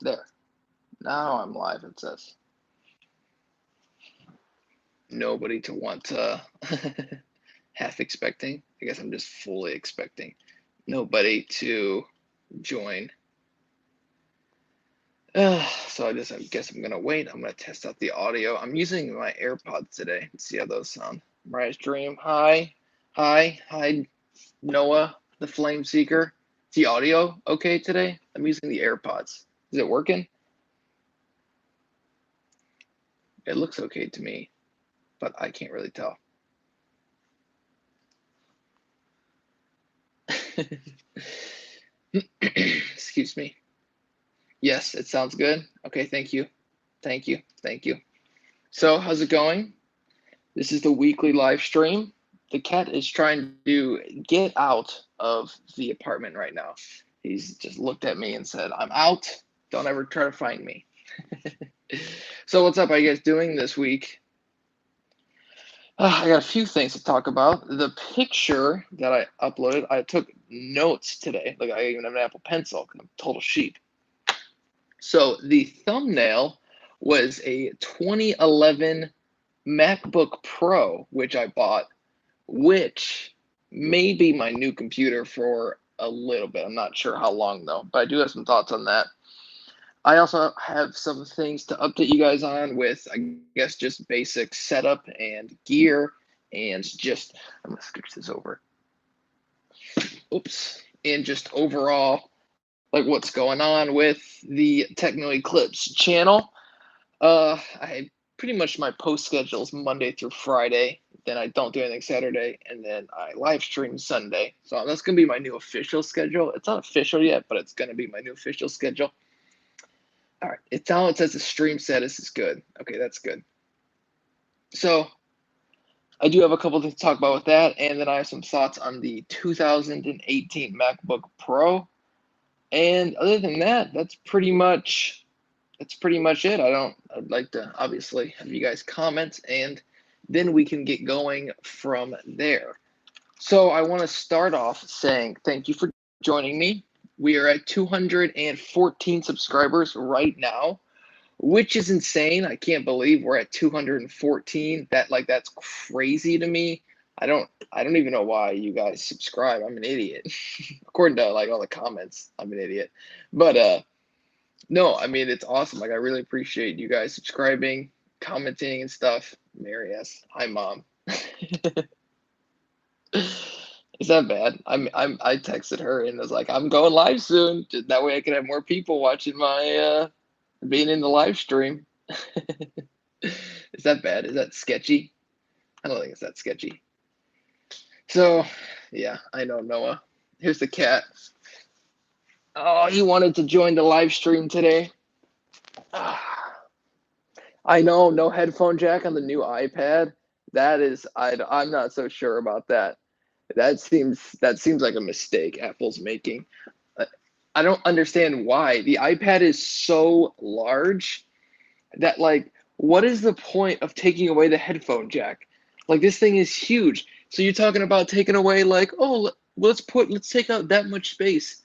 There. Now I'm live, it says. Nobody to want half expecting. I guess I'm just fully expecting. Nobody to join. So I guess I'm gonna wait. I'm gonna test out the audio. I'm using my AirPods today. Let's see how those sound. Mariah's Dream. Hi. Noah, the Flame Seeker. Is the audio okay today? I'm using the AirPods. Is it working? It looks okay to me, but I can't really tell. Excuse me. Yes, it sounds good. Okay, thank you. Thank you. Thank you. So, how's it going? This is the weekly live stream. The cat is trying to get out of the apartment right now. He's just looked at me and said, I'm out. Don't ever try to find me. So, what's up? How you guys doing this week? I got a few things to talk about. The picture that I uploaded, I took notes today. Like, I even have an Apple Pencil. I'm a total sheep. So the thumbnail was a 2011 MacBook Pro, which I bought, which may be my new computer for a little bit. I'm not sure how long though, but I do have some thoughts on that. I also have some things to update you guys on with, I guess, just basic setup and gear and just, I'm going to switch this over. Oops. And just overall, like what's going on with the Techno Eclipse channel. I pretty much my post schedule is Monday through Friday. Then I don't do anything Saturday, and then I live stream Sunday. So that's gonna be my new official schedule. It's not official yet, but it's gonna be my new official schedule. All right, it says the stream status is good. Okay, that's good. So I do have a couple things to talk about with that, and then I have some thoughts on the 2018 MacBook Pro. And other than that, that's pretty much it. I'd like to obviously have you guys comment, and then we can get going from there. So I want to start off saying thank you for joining me. We are at 214 subscribers right now, which is insane. I can't believe we're at 214. That's crazy to me. I don't even know why you guys subscribe. I'm an idiot. According to like all the comments, I'm an idiot. But no, I mean, it's awesome. Like, I really appreciate you guys subscribing, commenting, and stuff. Mary S. Hi, Mom. Is that bad? I texted her and was like, I'm going live soon. That way I can have more people watching my being in the live stream. Is that bad? Is that sketchy? I don't think it's that sketchy. So, yeah, I know, Noah. Here's the cat. Oh, he wanted to join the live stream today. I know, no headphone jack on the new iPad. That is, I'm not so sure about that. That seems like a mistake Apple's making. I don't understand why. The iPad is so large that like, what is the point of taking away the headphone jack? Like this thing is huge. So you're talking about taking away like, oh, let's take out that much space.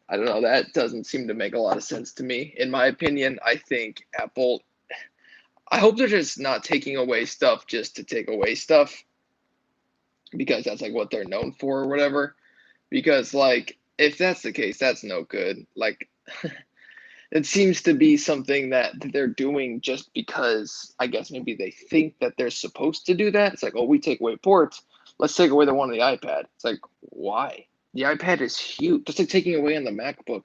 I don't know. That doesn't seem to make a lot of sense to me. In my opinion, I think Apple. I hope they're just not taking away stuff just to take away stuff because that's like what they're known for or whatever. Because like if that's the case, that's no good. Like it seems to be something that they're doing just because I guess maybe they think that they're supposed to do that. It's like, oh, we take away ports, let's take away the one on the iPad. It's like, why? The iPad is huge. Just like taking away on the MacBook.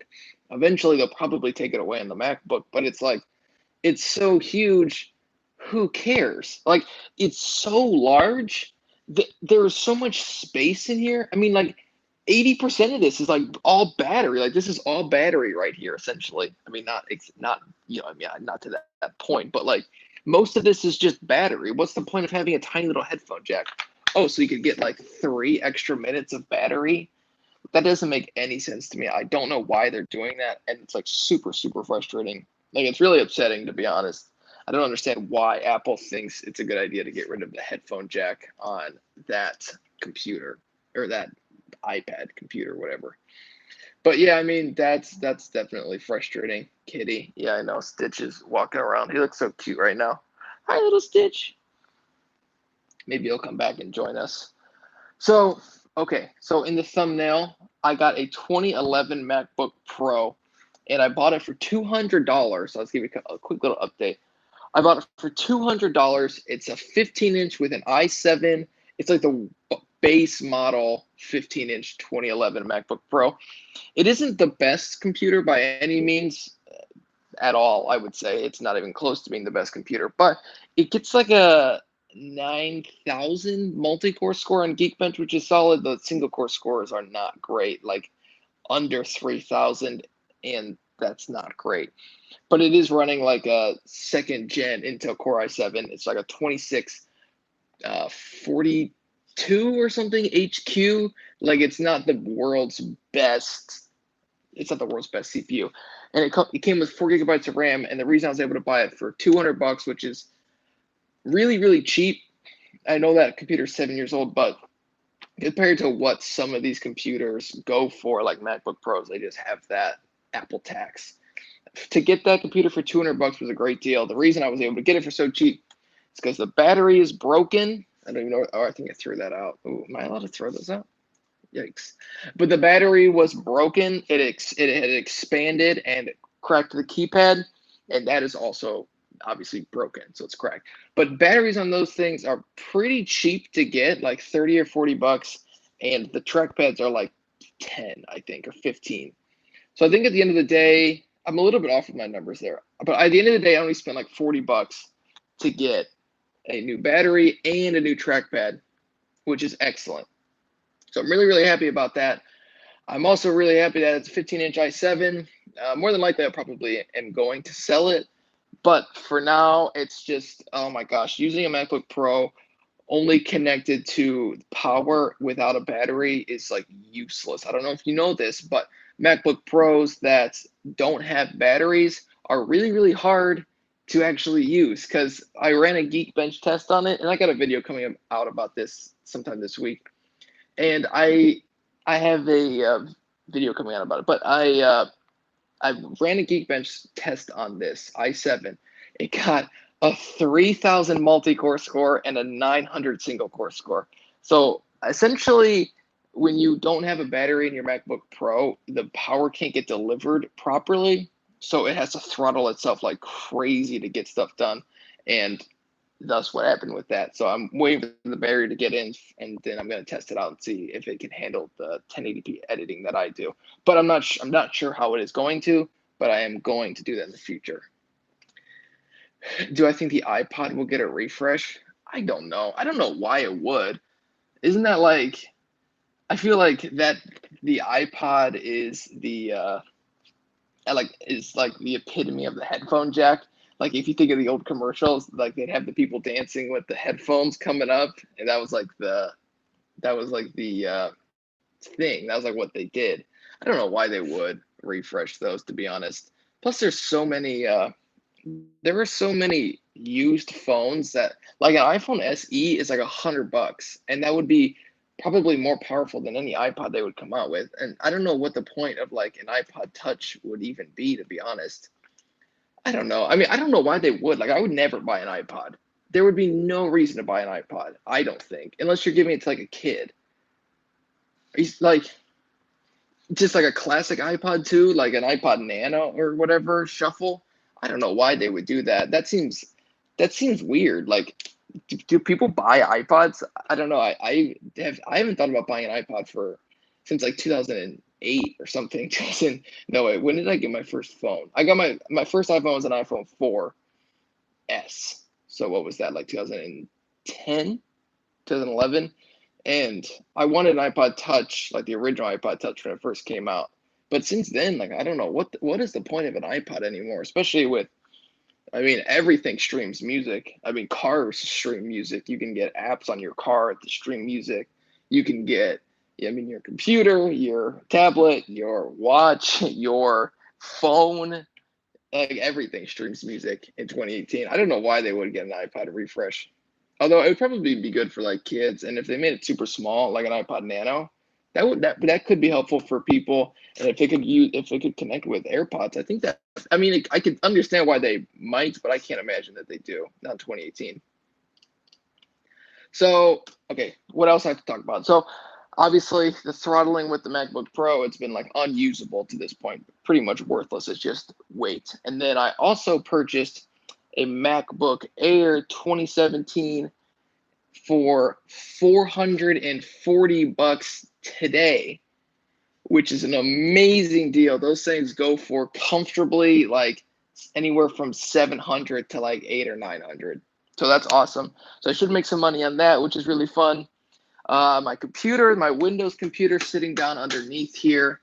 Eventually they'll probably take it away on the MacBook, but it's like it's so huge, who cares? Like it's so large that there's so much space in here. I mean, like 80% of this is like all battery. Like this is all battery right here, essentially. I mean, not I mean, not to that point, but like most of this is just battery. What's the point of having a tiny little headphone jack? Oh, so you could get like 3 extra minutes of battery. That doesn't make any sense to me. I don't know why they're doing that, and it's like super, super frustrating. Like it's really upsetting, to be honest. I don't understand why Apple thinks it's a good idea to get rid of the headphone jack on that computer or that iPad computer, whatever. But yeah, I mean that's definitely frustrating. Kitty. Yeah, I know. Stitch is walking around. He looks so cute right now. Hi, little Stitch. Maybe he'll come back and join us. So, okay. So in the thumbnail, I got a 2011 MacBook Pro, and I bought it for $200. So let's give you a quick little update. I bought it for $200. It's a 15-inch with an i7. It's like the base model 15-inch 2011 MacBook Pro. It isn't the best computer by any means at all, I would say. It's not even close to being the best computer, but it gets like a 9,000 multi-core score on Geekbench, which is solid. The single core scores are not great, like under 3,000, and that's not great. But it is running like a second gen Intel Core i7. It's like a 26 42 or something HQ. Like it's not the world's best. It's not the world's best CPU, and it came with 4 gigabytes of RAM. And the reason I was able to buy it for $200, which is really really cheap. I know that computer's 7 years old, but compared to what some of these computers go for, like MacBook Pros, they just have that Apple tax. To get that computer for $200 was a great deal. The reason I was able to get it for so cheap is because the battery is broken. I don't even know. Oh, I think I threw that out. Ooh, am I allowed to throw this out? Yikes. But the battery was broken. It had expanded and cracked the keypad, and that is also obviously broken, so it's cracked. But batteries on those things are pretty cheap to get, like 30 or $40, and the trackpads are like 10, I think, or 15. So I think at the end of the day, I'm a little bit off with my numbers there. But at the end of the day, I only spent like $40 to get a new battery and a new trackpad, which is excellent. So I'm really, really happy about that. I'm also really happy that it's a 15-inch i7. More than likely, I probably am going to sell it. But for now, it's just, oh my gosh, using a MacBook Pro only connected to power without a battery is like useless. I don't know if you know this, but MacBook Pros that don't have batteries are really, really hard to actually use because I ran a Geekbench test on it, and I got a video coming out about this sometime this week. And I have a video coming out about it, but I ran a Geekbench test on this i7. It got a 3,000 multi-core score and a 900 single-core score. So essentially, when you don't have a battery in your MacBook Pro, the power can't get delivered properly. So it has to throttle itself like crazy to get stuff done. And that's what happened with that. So I'm waiting for the battery to get in, and then I'm going to test it out and see if it can handle the 1080p editing that I do. But I'm not sure how it is going to, but I am going to do that in the future. Do I think the iPod will get a refresh? I don't know. I don't know why it would. Isn't that like, I feel like that the iPod is the is like the epitome of the headphone jack. Like if you think of the old commercials, like they'd have the people dancing with the headphones coming up, and that was like the thing. That was like what they did. I don't know why they would refresh those, to be honest. Plus, there were so many used phones that like an iPhone SE is like $100, and that would be probably more powerful than any iPod they would come out with. And I don't know what the point of like an iPod Touch would even be, to be honest. I don't know. I mean, I don't know why they would. Like, I would never buy an iPod. There would be no reason to buy an iPod, I don't think, unless you're giving it to like a kid. He's like just like a classic iPod too, like an iPod Nano or whatever, Shuffle. I don't know why they would do that. That seems weird. Like, do people buy iPods? I don't know. I haven't thought about buying an iPod for since like 2008 or something. No wait, when did I get my first phone? I got my first iPhone was an iPhone 4S. So what was that, like 2010, 2011? And I wanted an iPod Touch, like the original iPod Touch when it first came out. But since then, like I don't know what is the point of an iPod anymore, especially with, I mean, everything streams music. I mean, cars stream music. You can get apps on your car to stream music. You can get, I mean, your computer, your tablet, your watch, your phone, like everything streams music in 2018. I don't know why they would get an iPod refresh. Although it would probably be good for like kids, and if they made it super small, like an iPod Nano, That could be helpful for people, and if it could connect with AirPods, I think that I mean I could understand why they might, but I can't imagine that they do. Not in 2018. So okay, what else I have to talk about? So obviously the throttling with the MacBook Pro, it's been like unusable to this point, pretty much worthless. It's just weight. And then I also purchased a MacBook Air 2017 for $440 today, which is an amazing deal. Those things go for comfortably like anywhere from 700 to like 8 or 900. So that's awesome. So I should make some money on that, which is really fun. My computer, my Windows computer sitting down underneath here.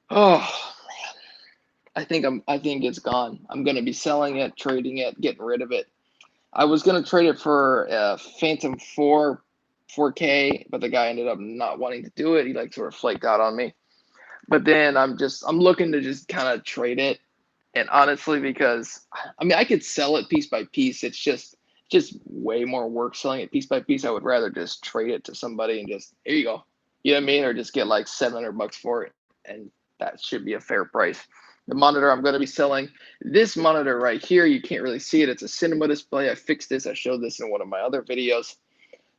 Oh, I think it's gone. I'm going to be selling it, trading it, getting rid of it. I was going to trade it for Phantom 4 4K, but the guy ended up not wanting to do it. He like sort of flaked out on me. But then I'm looking to just kind of trade it. And honestly, because I mean I could sell it piece by piece. It's just way more work selling it piece by piece. I would rather just trade it to somebody and just here you go. You know what I mean? Or just get like $700 for it. And that should be a fair price. The monitor I'm going to be selling, this monitor right here, you can't really see it. It's a cinema display. I fixed this. I showed this in one of my other videos.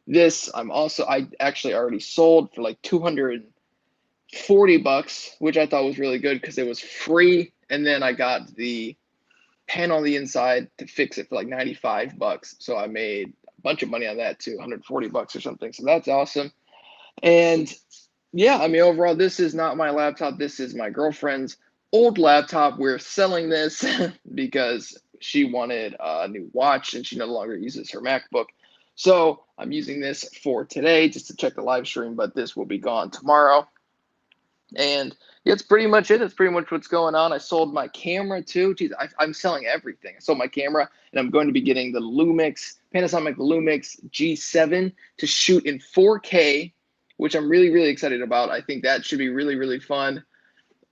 This I actually already sold for like $240, which I thought was really good because it was free. And then I got the panel on the inside to fix it for like $95. So I made a bunch of money on that too, $140 or something. So that's awesome. And yeah, I mean, overall, this is not my laptop. This is my girlfriend's old laptop. We're selling this because she wanted a new watch and she no longer uses her MacBook. So I'm using this for today just to check the live stream, but this will be gone tomorrow. And yeah, it's pretty much it. It's pretty much what's going on. I sold my camera too. Geez, I'm selling everything. I sold my camera, and I'm going to be getting the Panasonic Lumix G7 to shoot in 4K, which I'm really, really excited about. I think that should be really, really fun.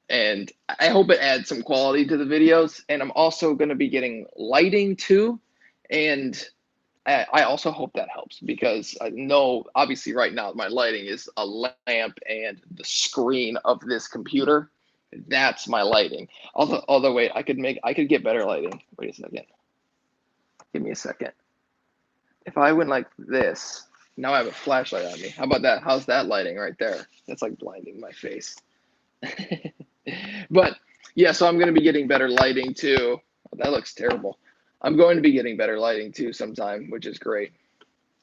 And I hope it adds some quality to the videos. And I'm also going to be getting lighting too. And I also hope that helps because I know obviously right now my lighting is a lamp and the screen of this computer. That's my lighting. Although wait, I could get better lighting. Wait a second. Give me a second. If I went like this, now I have a flashlight on me. How about that? How's that lighting right there? That's like blinding my face. But yeah, so I'm going to be getting better lighting too. Oh, that looks terrible. I'm going to be getting better lighting too sometime, which is great.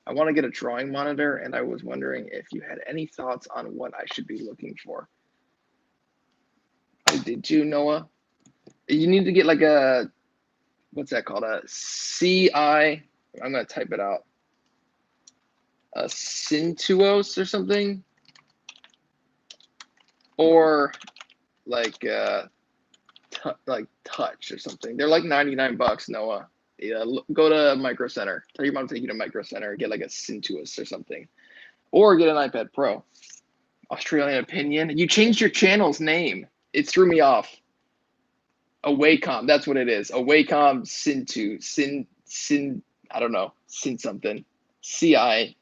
I want to get a drawing monitor, and I was wondering if you had any thoughts on what I should be looking for. Oh, did you, Noah? You need to get like a, what's that called? A CI, I'm going to type it out. A Cintuos or something? Or like Touch or something. They're like $99, Noah. Yeah, go to Micro Center. Tell your mom to take you to Micro Center. Get like a Cintuos or something, or get an iPad Pro. Australian Opinion. You changed your channel's name. It threw me off. A Wacom. That's what it is. A Wacom Sin. I don't know. Sin something. CIT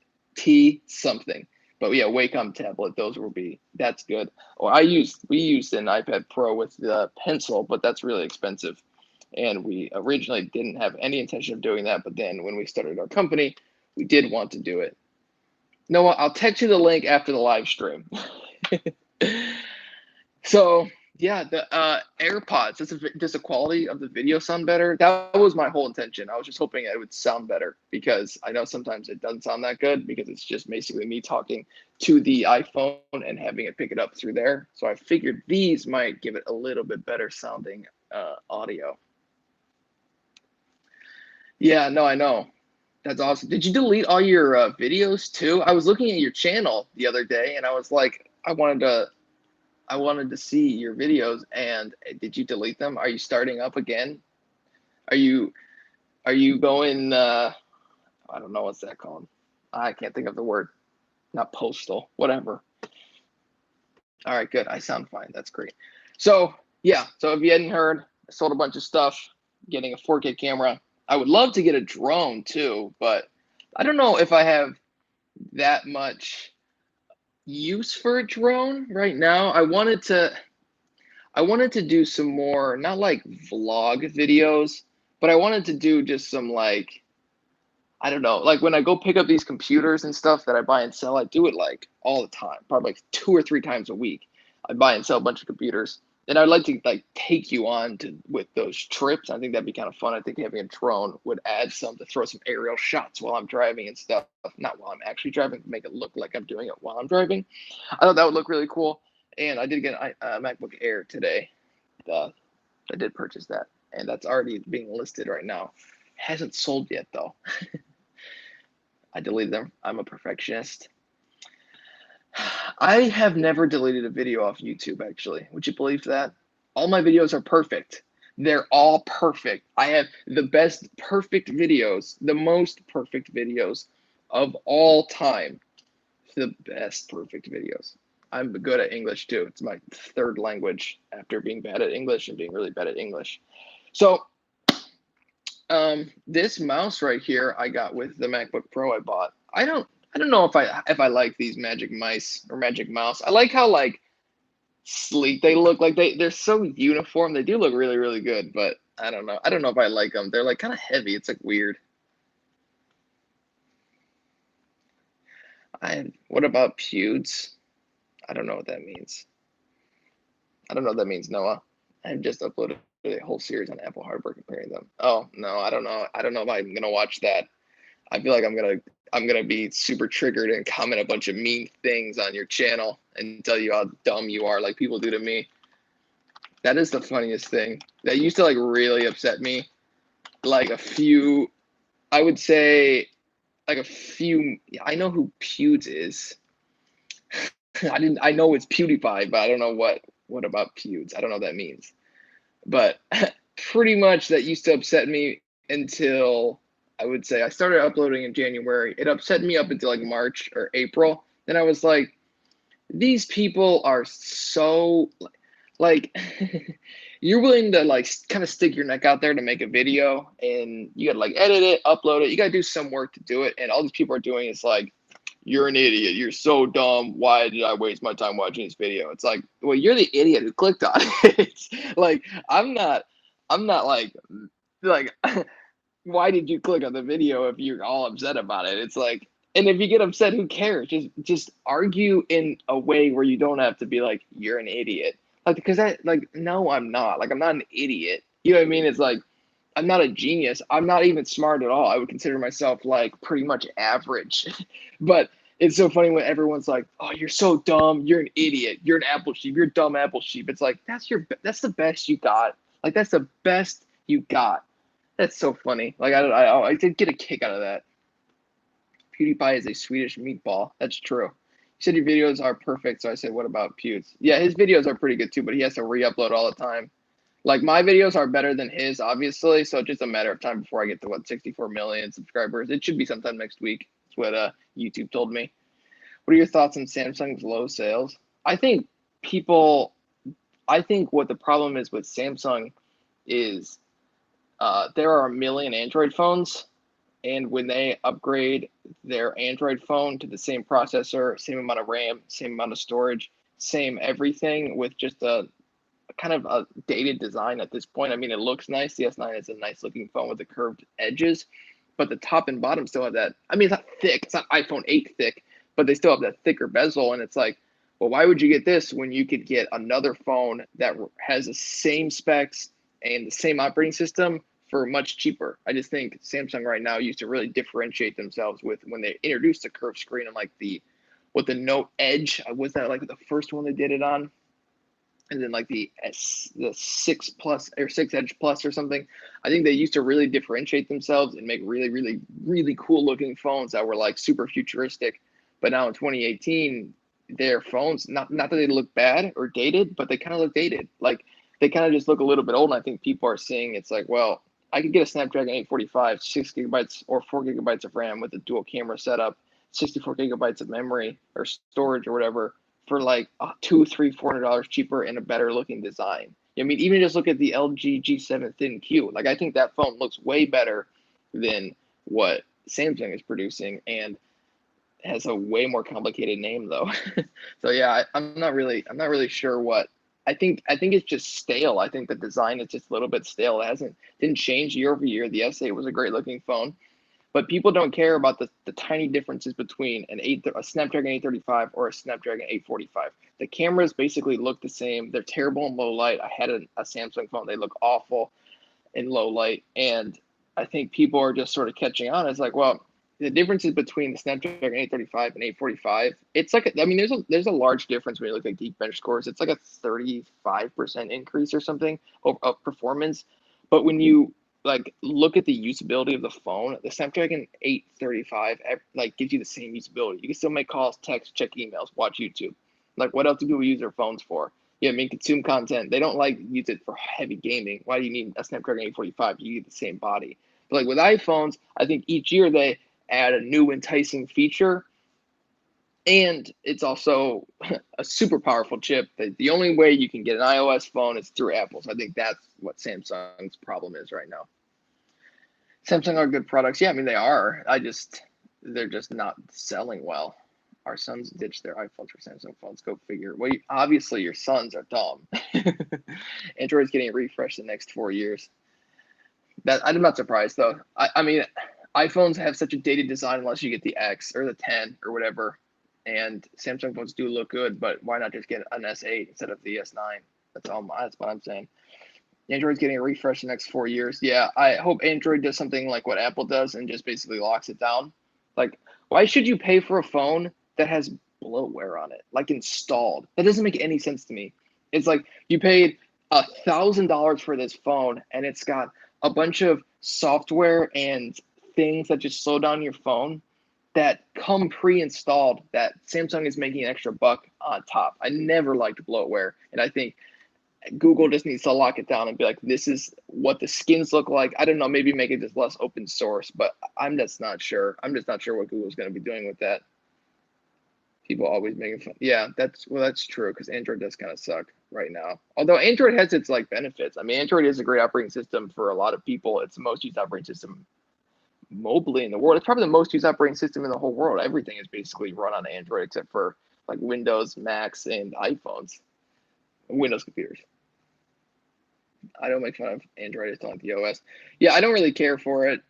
something. But yeah, Wacom tablet. Those will be. That's good. Or we used an iPad Pro with the pencil, but that's really expensive. And we originally didn't have any intention of doing that, but then when we started our company, we did want to do it. Noah, I'll text you the link after the live stream. So yeah, the AirPods. Does the quality of the video sound better? That was my whole intention. I was just hoping it would sound better because I know sometimes it doesn't sound that good because it's just basically me talking to the iPhone and having it pick it up through there. So I figured these might give it a little bit better sounding audio. Yeah, no, I know. That's awesome. Did you delete all your videos too? I was looking at your channel the other day and I was like, I wanted to see your videos, and did you delete them? Are you starting up again? Are you going I don't know what's that called. I can't think of the word. Not postal, whatever. All right, good. I sound fine. That's great. So, yeah, so if you hadn't heard, I sold a bunch of stuff, getting a 4K camera. I would love to get a drone too, but I don't know if I have that much use for a drone right now. I wanted to do some more, not like vlog videos, but I wanted to do just some like, I don't know, like when I go pick up these computers and stuff that I buy and sell, I do it like all the time, probably like 2 or 3 times a week. I buy and sell a bunch of computers. And I'd like to like take you on to with those trips. I think that'd be kind of fun. I think having a drone would add some to throw some aerial shots while I'm driving and stuff. Not while I'm actually driving, make it look like I'm doing it while I'm driving. I thought that would look really cool. And I did get a MacBook Air today. Uh, I did purchase that, and that's already being listed right now. Hasn't sold yet though. I deleted them. I'm a perfectionist. I have never deleted a video off YouTube, actually. Would you believe that? All my videos are perfect. They're all perfect. I have the best perfect videos, the most perfect videos of all time. The best perfect videos. I'm good at English too. It's my third language after being bad at English and being really bad at English. So, this mouse right here I got with the MacBook Pro I bought. I don't know if I like these Magic Mice or Magic Mouse. I like how like sleek they look. Like they're so uniform. They do look really really good, but I don't know. I don't know if I like them. They're like kind of heavy. It's like weird. What about Pewds? I don't know what that means. I don't know what that means, Noah. I've just uploaded a whole series on Apple hardware comparing them. Oh no, I don't know. I don't know if I'm gonna watch that. I feel like I'm gonna be super triggered and comment a bunch of mean things on your channel and tell you how dumb you are, like people do to me. That is the funniest thing. That used to like really upset me. Like a few, I would say, like a few. I know who Pewds is. I didn't. I know it's PewDiePie, but I don't know what about Pewds. I don't know what that means. But pretty much that used to upset me until I would say I started uploading in January. It upset me up until like March or April. Then I was like, these people are so like you're willing to like kind of stick your neck out there to make a video and you gotta like edit it, upload it. You gotta do some work to do it. And all these people are doing is like, you're an idiot. You're so dumb. Why did I waste my time watching this video? It's like, well, you're the idiot who clicked on it. It's like I'm not like why did you click on the video if you're all upset about it? It's like, and if you get upset, who cares? Just argue in a way where you don't have to be like, you're an idiot. Like because that like no, I'm not. Like I'm not an idiot. You know what I mean? It's like I'm not a genius. I'm not even smart at all. I would consider myself like pretty much average. But it's so funny when everyone's like, "Oh, you're so dumb. You're an idiot. You're an apple sheep. You're a dumb apple sheep." It's like that's the best you got. Like that's the best you got. That's so funny. Like I did get a kick out of that. PewDiePie is a Swedish meatball. That's true. You said your videos are perfect, so I said, what about Pewds? Yeah, his videos are pretty good too, but he has to re-upload all the time. Like my videos are better than his, obviously, so it's just a matter of time before I get to 64 million subscribers. It should be sometime next week. That's what YouTube told me. What are your thoughts on Samsung's low sales? I think people. I think what the problem is with Samsung is there are a million Android phones, and when they upgrade their Android phone to the same processor, same amount of RAM, same amount of storage, same everything with just a kind of a dated design at this point. I mean, it looks nice. The S9 is a nice looking phone with the curved edges, but the top and bottom still have that. I mean, it's not thick. It's not iPhone 8 thick, but they still have that thicker bezel. And it's like, well, why would you get this when you could get another phone that has the same specs and the same operating system for much cheaper? I just think Samsung right now used to really differentiate themselves with when they introduced the curved screen and like the Note Edge. Was that like the first one they did it on? And then like the 6 Plus or 6 Edge Plus or something. I think they used to really differentiate themselves and make really really really cool looking phones that were like super futuristic. But now in 2018, their phones not that they look bad or dated, but they kind of look dated. Like they kind of just look a little bit old. And I think people are seeing it's like, well, I could get a Snapdragon 845, 6 GB or 4 GB of RAM with a dual camera setup, 64 GB of memory or storage or whatever for like $200, $300, $400 cheaper and a better looking design. I mean, even just look at the LG G7 Thin Q. Like I think that phone looks way better than what Samsung is producing. And has a way more complicated name though. So yeah, I'm not really sure what. I think it's just stale. I think the design is just a little bit stale. It hasn't didn't change year over year. The S8 was a great looking phone, but people don't care about the tiny differences between a Snapdragon 835 or a Snapdragon 845. The cameras basically look the same. They're terrible in low light. I had a Samsung phone. They look awful in low light. And I think people are just sort of catching on. It's like, well, the differences between the Snapdragon 835 and 845, it's like, I mean, there's a large difference when you look at Geekbench scores. It's like a 35% increase or something of performance. But when you like look at the usability of the phone, the Snapdragon 835 like gives you the same usability. You can still make calls, text, check emails, watch YouTube. Like what else do people use their phones for? Yeah, I mean, consume content. They don't like use it for heavy gaming. Why do you need a Snapdragon 845? You get the same body. But like with iPhones, I think each year they add a new enticing feature, and it's also a super powerful chip. The only way you can get an iOS phone is through Apple. So I think that's what Samsung's problem is right now. Samsung are good products. Yeah, I mean they are. They're just not selling well. Our sons ditched their iPhones for Samsung phones. Go figure. Well, obviously your sons are dumb. Android's getting refreshed the next 4 years. That I'm not surprised though. I mean, iPhones have such a dated design unless you get the X or the 10 or whatever. And Samsung phones do look good, but why not just get an S8 instead of the S9? That's what I'm saying. Android's getting a refresh the next 4 years. Yeah, I hope Android does something like what Apple does and just basically locks it down. Like, why should you pay for a phone that has bloatware on it, like installed? That doesn't make any sense to me. It's like you paid $1,000 for this phone and it's got a bunch of software and things that just slow down your phone that come pre-installed that Samsung is making an extra buck on top. I never liked bloatware, and I think Google just needs to lock it down and be like, this is what the skins look like. I don't know, maybe make it just less open source, but I'm just not sure. I'm just not sure what Google's going to be doing with that. People always making fun. Yeah, that's true because Android does kind of suck right now. Although Android has its like benefits. I mean, Android is a great operating system for a lot of people. It's the most used operating system mobily in the world. It's probably the most used operating system in the whole world. Everything is basically run on Android except for like Windows, Macs, and iPhones, Windows computers. I don't make fun of Android. I just don't like the OS. Yeah, I don't really care for it.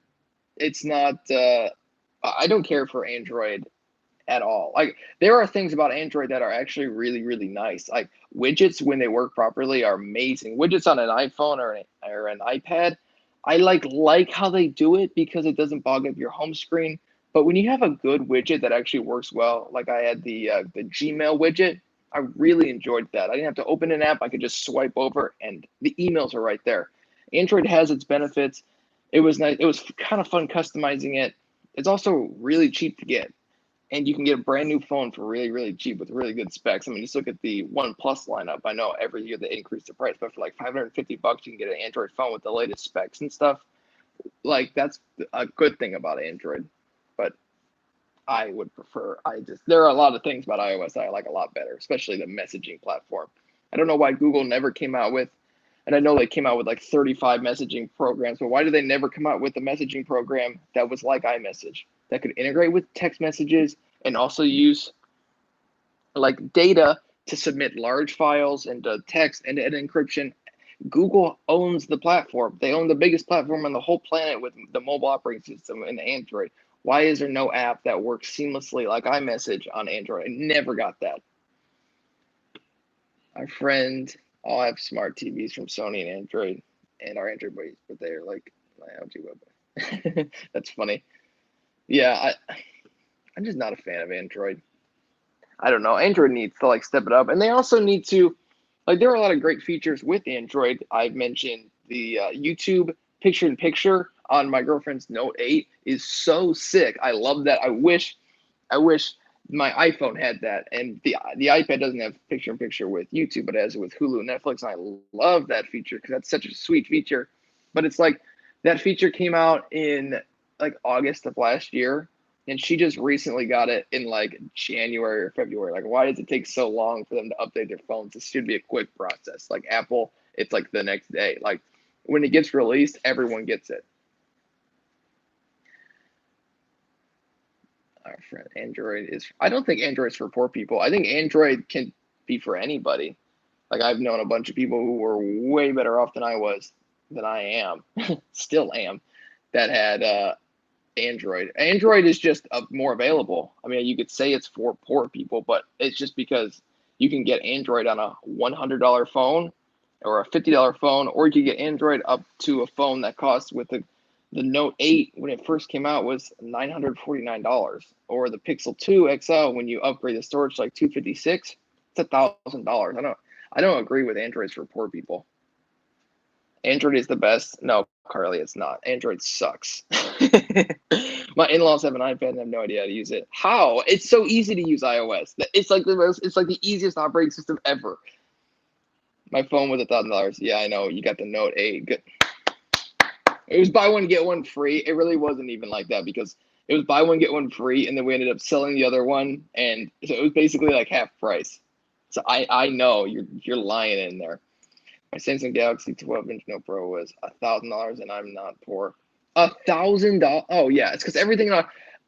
It's not. I don't care for Android at all. Like there are things about Android that are actually really really nice. Like widgets when they work properly are amazing. Widgets on an iPhone or an iPad, I like how they do it because it doesn't bog up your home screen. But when you have a good widget that actually works well, like I had the Gmail widget, I really enjoyed that. I didn't have to open an app; I could just swipe over, and the emails are right there. Android has its benefits. It was nice. It was kind of fun customizing it. It's also really cheap to get, and you can get a brand new phone for really really cheap with really good specs. I mean, just look at the OnePlus lineup. I know every year they increase the price, but for like $550 you can get an Android phone with the latest specs and stuff. Like that's a good thing about Android. But I would prefer. I just there are a lot of things about iOS that I like a lot better, especially the messaging platform. I don't know why Google never came out with, and I know they came out with like 35 messaging programs, but why did they never come out with a messaging program that was like iMessage that could integrate with text messages and also use like data to submit large files and text and encryption? Google owns the platform. They own the biggest platform on the whole planet with the mobile operating system and Android. Why is there no app that works seamlessly like iMessage on Android? I never got that. Our friend all have smart TVs from Sony and Android, and our Android buddies, but they're like my LG web. That's funny. Yeah, I'm just not a fan of Android. I don't know. Android needs to like step it up, and they also need to like. There are a lot of great features with Android. I've mentioned the YouTube picture-in-picture on my girlfriend's Note 8 is so sick. I love that. I wish my iPhone had that, and the iPad doesn't have picture-in-picture with YouTube, but it has it with Hulu and Netflix. And I love that feature because that's such a sweet feature. But it's like that feature came out in like August of last year, and she just recently got it in like January or February. Like, why does it take so long for them to update their phones? This should be a quick process. Like Apple, it's like the next day. Like when it gets released, everyone gets it. Our friend Android is. I don't think Android's for poor people. I think Android can be for anybody. Like I've known a bunch of people who were way better off than I am, still am, that had Android. Android is just more available. I mean, you could say it's for poor people, but it's just because you can get Android on a $100 phone or a $50 phone, or you can get Android up to a phone that costs with the Note 8 when it first came out was $949, or the Pixel 2 XL when you upgrade the storage to like 256, it's $1,000. I don't agree with Androids for poor people. Android is the best. No, Carly, it's not. Android sucks. My in-laws have an iPad and have no idea how to use it. How? It's so easy to use iOS. It's like the easiest operating system ever. My phone was $1,000. Yeah, I know. You got the Note 8. Good. It was buy one, get one free. It really wasn't even like that because it was buy one, get one free, and then we ended up selling the other one, and so it was basically like half price. So I know you're lying in there. My Samsung Galaxy 12-inch Note Pro was $1,000, and I'm not poor. $1,000? Oh yeah, it's because everything.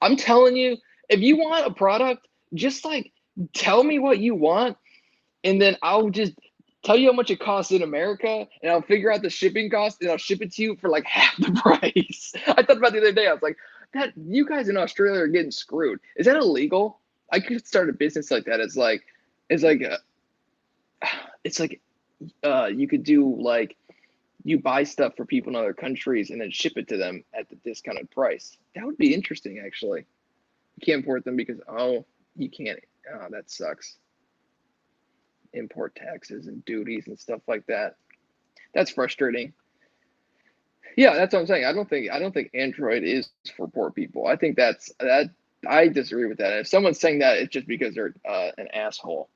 I'm telling you, if you want a product, just like tell me what you want, and then I'll just tell you how much it costs in America, and I'll figure out the shipping cost, and I'll ship it to you for like half the price. I thought about it the other day. I was like, that you guys in Australia are getting screwed. Is that illegal? I could start a business like that. It's like you could do like you buy stuff for people in other countries and then ship it to them at the discounted price. That would be interesting, actually. You can't import them because you can't. Oh, that sucks. Import taxes and duties and stuff like that. That's frustrating. Yeah, that's what I'm saying. I don't think Android is for poor people. I think that I disagree with that. And if someone's saying that, it's just because they're an asshole.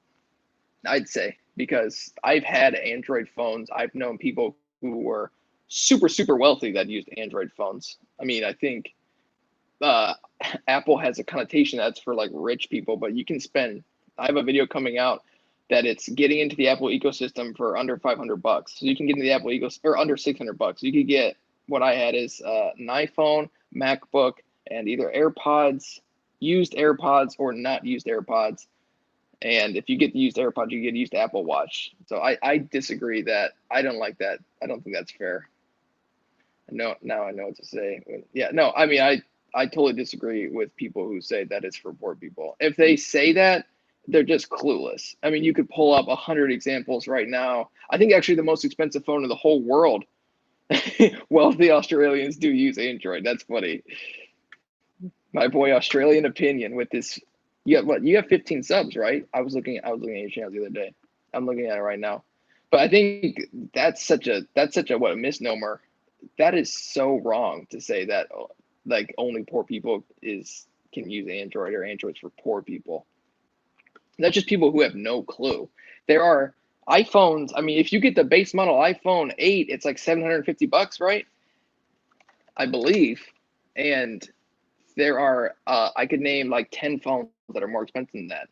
I'd say because I've had Android phones. I've known people who were super, super wealthy that used Android phones. I mean, I think Apple has a connotation that's for like rich people, but you can spend. I have a video coming out that it's getting into the Apple ecosystem for under $500. So you can get into the Apple ecosystem or under $600. You could get what I had is an iPhone, MacBook, and either AirPods, used AirPods, or not used AirPods. And if you get the used AirPods, you get used Apple Watch. So I disagree that I don't like that. I don't think that's fair. No, now I know what to say. Yeah, no, I mean I totally disagree with people who say that it's for poor people. If they say that, they're just clueless. I mean, you could pull up 100 examples right now. I think actually the most expensive phone in the whole world, wealthy Australians do use Android. That's funny. My boy Australian Opinion with this. You have what? You have 15 subs, right? I was looking at your channel the other day. I'm looking at it right now. But I think that's such a a misnomer. That is so wrong to say that like only poor people can use Android or Android's for poor people. That's just people who have no clue. There are iPhones. I mean, if you get the base model iPhone 8, it's like $750, right? I believe. And there are I could name like 10 phones that are more expensive than that.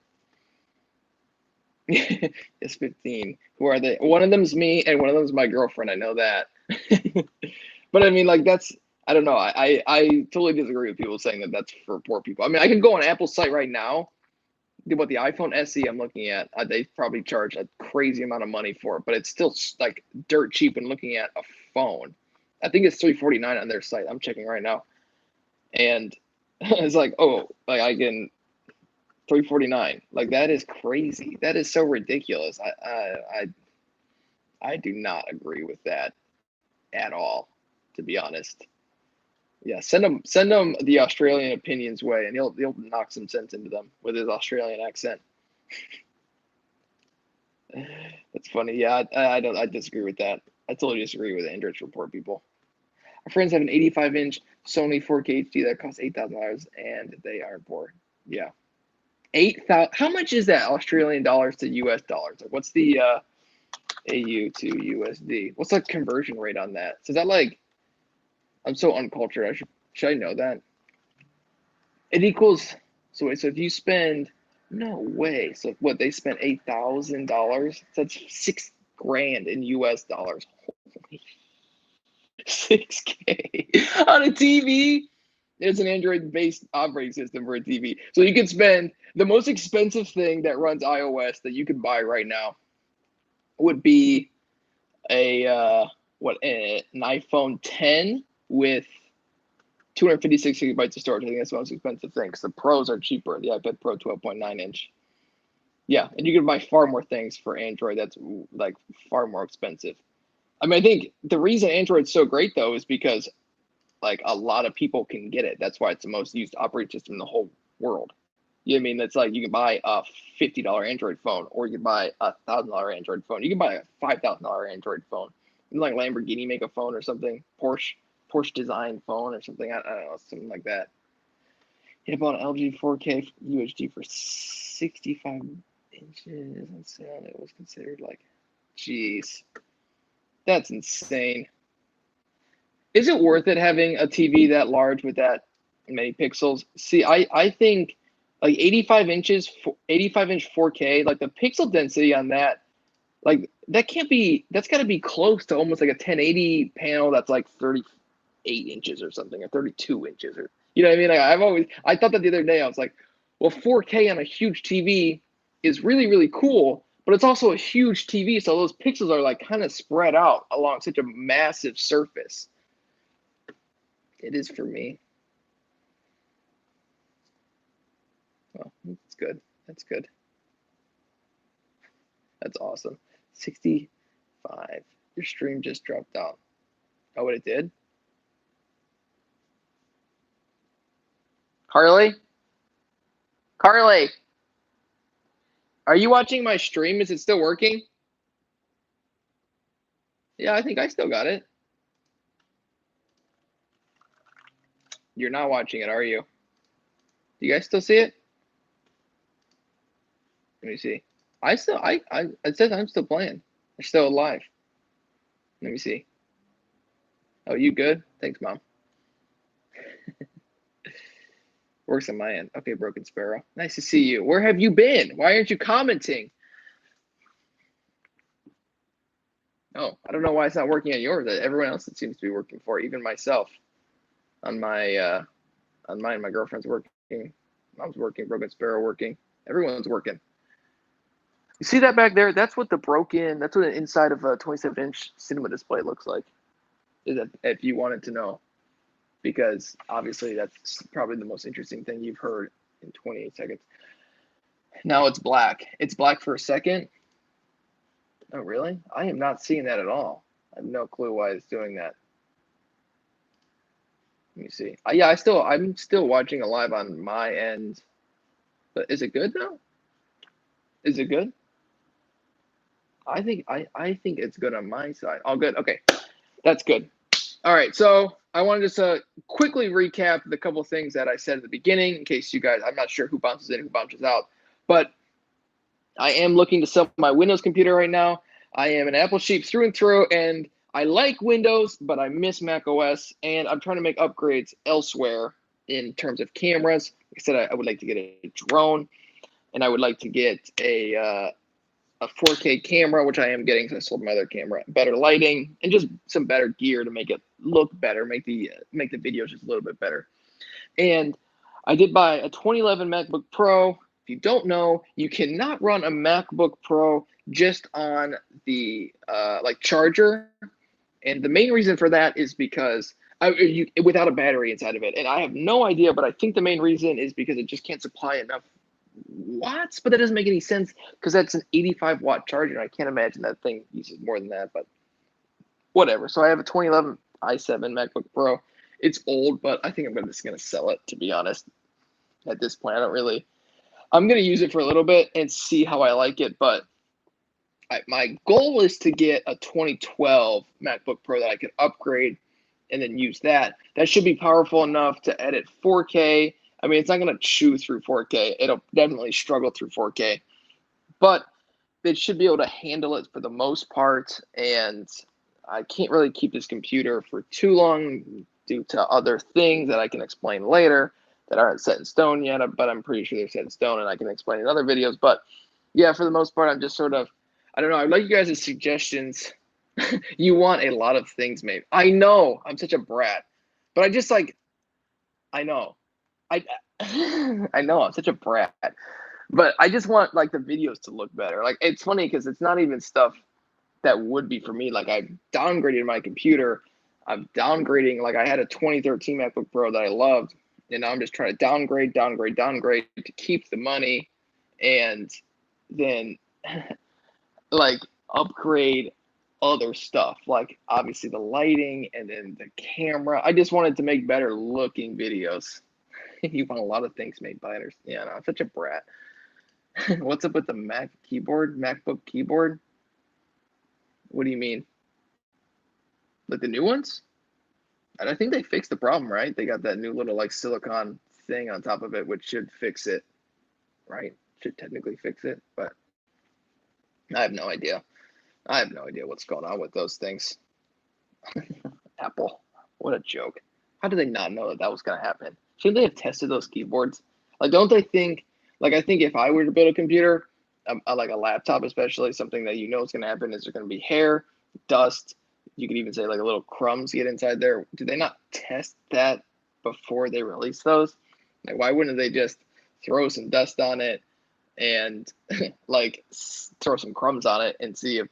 It's 15. Who are they? One of them's me and one of them's my girlfriend. I know that. But I mean, like I don't know. I totally disagree with people saying that that's for poor people. I mean, I can go on Apple's site right now. What the iPhone SE I'm looking at, they probably charge a crazy amount of money for it, but it's still like dirt cheap. And looking at a phone, I think it's $349 on their site. I'm checking right now, and it's like, oh, like I can $349. Like that is crazy. That is so ridiculous. I do not agree with that at all, to be honest. Yeah, send him the Australian Opinions way, and he'll knock some sense into them with his Australian accent. That's funny. Yeah, I disagree with that. I totally disagree with Androids for poor people. Our friends have an 85-inch Sony 4K HD that costs $8,000, and they are poor. Yeah, 8,000. How much is that Australian dollars to US dollars? Like, what's the AU to USD? What's the conversion rate on that? So is that like? I'm so uncultured. Should I know that? It equals. So wait. So if you spend, no way. So what they spent $8,000. So that's $6,000 in US dollars. Holy $6K on a TV. It's an Android-based operating system for a TV. So you could spend the most expensive thing that runs iOS that you could buy right now would be an iPhone 10 with 256 gigabytes of storage. I think that's the most expensive thing because the Pros are cheaper. The iPad Pro 12.9 inch. Yeah, and you can buy far more things for Android that's like far more expensive. I mean, I think the reason Android's so great though is because like a lot of people can get it. That's why it's the most used operating system in the whole world. You know what I mean? That's like you can buy a $50 Android phone, or you can buy a $1,000 Android phone. You can buy a $5,000 Android phone. Didn't like Lamborghini make a phone or something? Porsche design phone or something. I don't know, something like that. He bought an LG 4K UHD for 65 inches on sale, and it was considered like, jeez, that's insane. Is it worth it having a TV that large with that many pixels? See, I think like 85 inches, 85 inch 4K, like the pixel density on that, like that can't be, that's got to be close to almost like a 1080 panel that's like 38 inches or something, or 32 inches, or you know what I mean? Like I thought that the other day. I was like, well, 4K on a huge TV is really, really cool, but it's also a huge TV, so those pixels are like kind of spread out along such a massive surface. It is for me. Well, that's good. That's good. That's awesome. 65. Your stream just dropped out. Oh, what it did? Carly? Carly? Are you watching my stream? Is it still working? Yeah, I think I still got it. You're not watching it, are you? Do you guys still see it? Let me see. It says I'm still playing. I'm still alive. Let me see. Oh, you good? Thanks, Mom. Works on my end. Okay, Broken Sparrow. Nice to see you. Where have you been? Why aren't you commenting? Oh, I don't know why it's not working on yours. Everyone else it seems to be working for, even myself. On mine, my girlfriend's working. Mom's working. Broken Sparrow working. Everyone's working. You see that back there? That's what that's what the inside of a 27-inch cinema display looks like. If you wanted to know, because obviously that's probably the most interesting thing you've heard in 28 seconds. Now it's black. It's black for a second. Oh, really? I am not seeing that at all. I have no clue why it's doing that. Let me see. Yeah, I'm still watching it live on my end. But is it good now? Is it good? I think it's good on my side. All good. Okay, that's good. All right, so I wanted to quickly recap the couple things that I said at the beginning, in case you guys, I'm not sure who bounces in, who bounces out, but I am looking to sell my Windows computer right now. I am an Apple sheep through and through, and I like Windows, but I miss Mac OS, and I'm trying to make upgrades elsewhere in terms of cameras. Like I said, I would like to get a drone, and I would like to get a 4K camera, which I am getting because I sold my other camera, better lighting, and just some better gear to make it look better, make the videos just a little bit better. And I did buy a 2011 MacBook Pro. If you don't know, you cannot run a MacBook Pro just on the like charger, and the main reason for that is because without a battery inside of it. And I have no idea, but I think the main reason is because it just can't supply enough watts, but that doesn't make any sense because that's an 85-watt charger. And I can't imagine that thing uses more than that, but whatever. So I have a 2011 i7 MacBook Pro. It's old, but I think I'm just going to sell it, to be honest. At this point, I'm going to use it for a little bit and see how I like it, but my goal is to get a 2012 MacBook Pro that I could upgrade and then use that. That should be powerful enough to edit 4K. I mean, it's not going to chew through 4K. It'll definitely struggle through 4K, but it should be able to handle it for the most part. And I can't really keep this computer for too long due to other things that I can explain later that aren't set in stone yet, but I'm pretty sure they're set in stone and I can explain in other videos. But yeah, for the most part, I'm just sort of, I don't know. I'd like you guys' suggestions. You want a lot of things, maybe. I know I'm such a brat, but I just like, I know. I I know, I'm such a brat. But I just want, like, the videos to look better. Like, it's funny because it's not even stuff that would be for me. Like, I downgraded my computer. I'm downgrading, like, I had a 2013 MacBook Pro that I loved, and now I'm just trying to downgrade to keep the money and then, like, upgrade other stuff, like, obviously the lighting and then the camera. I just wanted to make better looking videos. You want a lot of things made by others. Yeah, no, I'm such a brat. What's up with the MacBook keyboard? What do you mean? Like the new ones? And I think they fixed the problem, right? They got that new little like silicon thing on top of it, which should fix it, right? Should technically fix it, but I have no idea. I have no idea what's going on with those things. Apple, what a joke. How did they not know that that was going to happen? Shouldn't they have tested those keyboards? Like, don't they think, like, I think if I were to build a computer, like a laptop especially, something that you know is going to happen is there's going to be hair, dust. You could even say like a little crumbs get inside there. Do they not test that before they release those? Like, why wouldn't they just throw some dust on it and like throw some crumbs on it and see if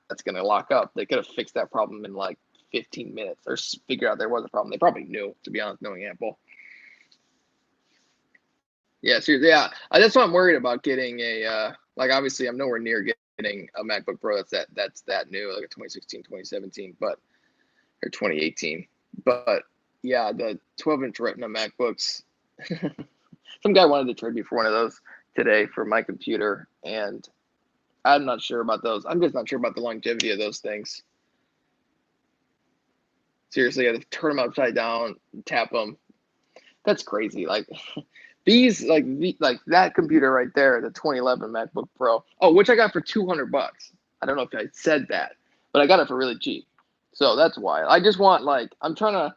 that's going to lock up? They could have fixed that problem in like 15 minutes or figured out there was a problem. They probably knew, to be honest, knowing Apple. Yeah, seriously, yeah. That's what I'm worried about getting a like obviously I'm nowhere near getting a MacBook Pro that's that new, like a 2016, 2017, but or 2018. But yeah, the 12-inch Retina MacBooks. Some guy wanted to trade me for one of those today for my computer, and I'm not sure about those. I'm just not sure about the longevity of those things. Seriously, I have to turn them upside down, tap them. That's crazy. Like these, like that computer right there, the 2011 MacBook Pro. Oh, which I got for $200. I don't know if I said that, but I got it for really cheap. So that's why. I just want like I'm trying to.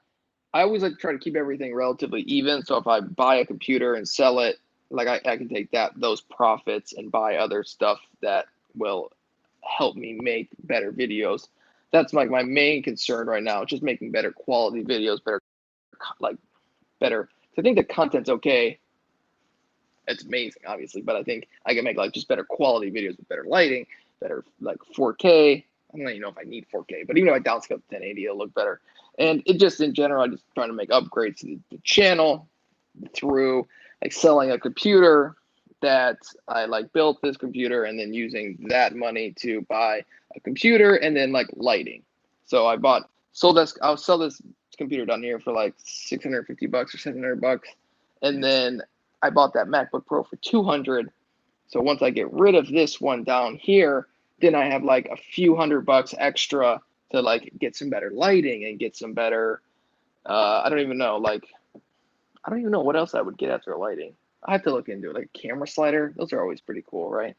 I always like to try to keep everything relatively even. So if I buy a computer and sell it, like I can take those profits and buy other stuff that will help me make better videos. That's like my main concern right now, just making better quality videos, better like better. So I think the content's okay. It's amazing, obviously, but I think I can make like just better quality videos with better lighting, better like 4K. I don't even know if I need 4K, but even if I downscale to 1080, it'll look better. And it just in general, I'm just trying to make upgrades to the channel through like selling a computer that I like built this computer and then using that money to buy a computer and then like lighting. So I'll sell this computer down here for like $650 or $700, and then I bought that MacBook Pro for 200. So once I get rid of this one down here, then I have like a few $100 extra to like get some better lighting and get some better. I don't even know, like I don't even know what else I would get after lighting. I have to look into it. Like a camera slider, those are always pretty cool, right?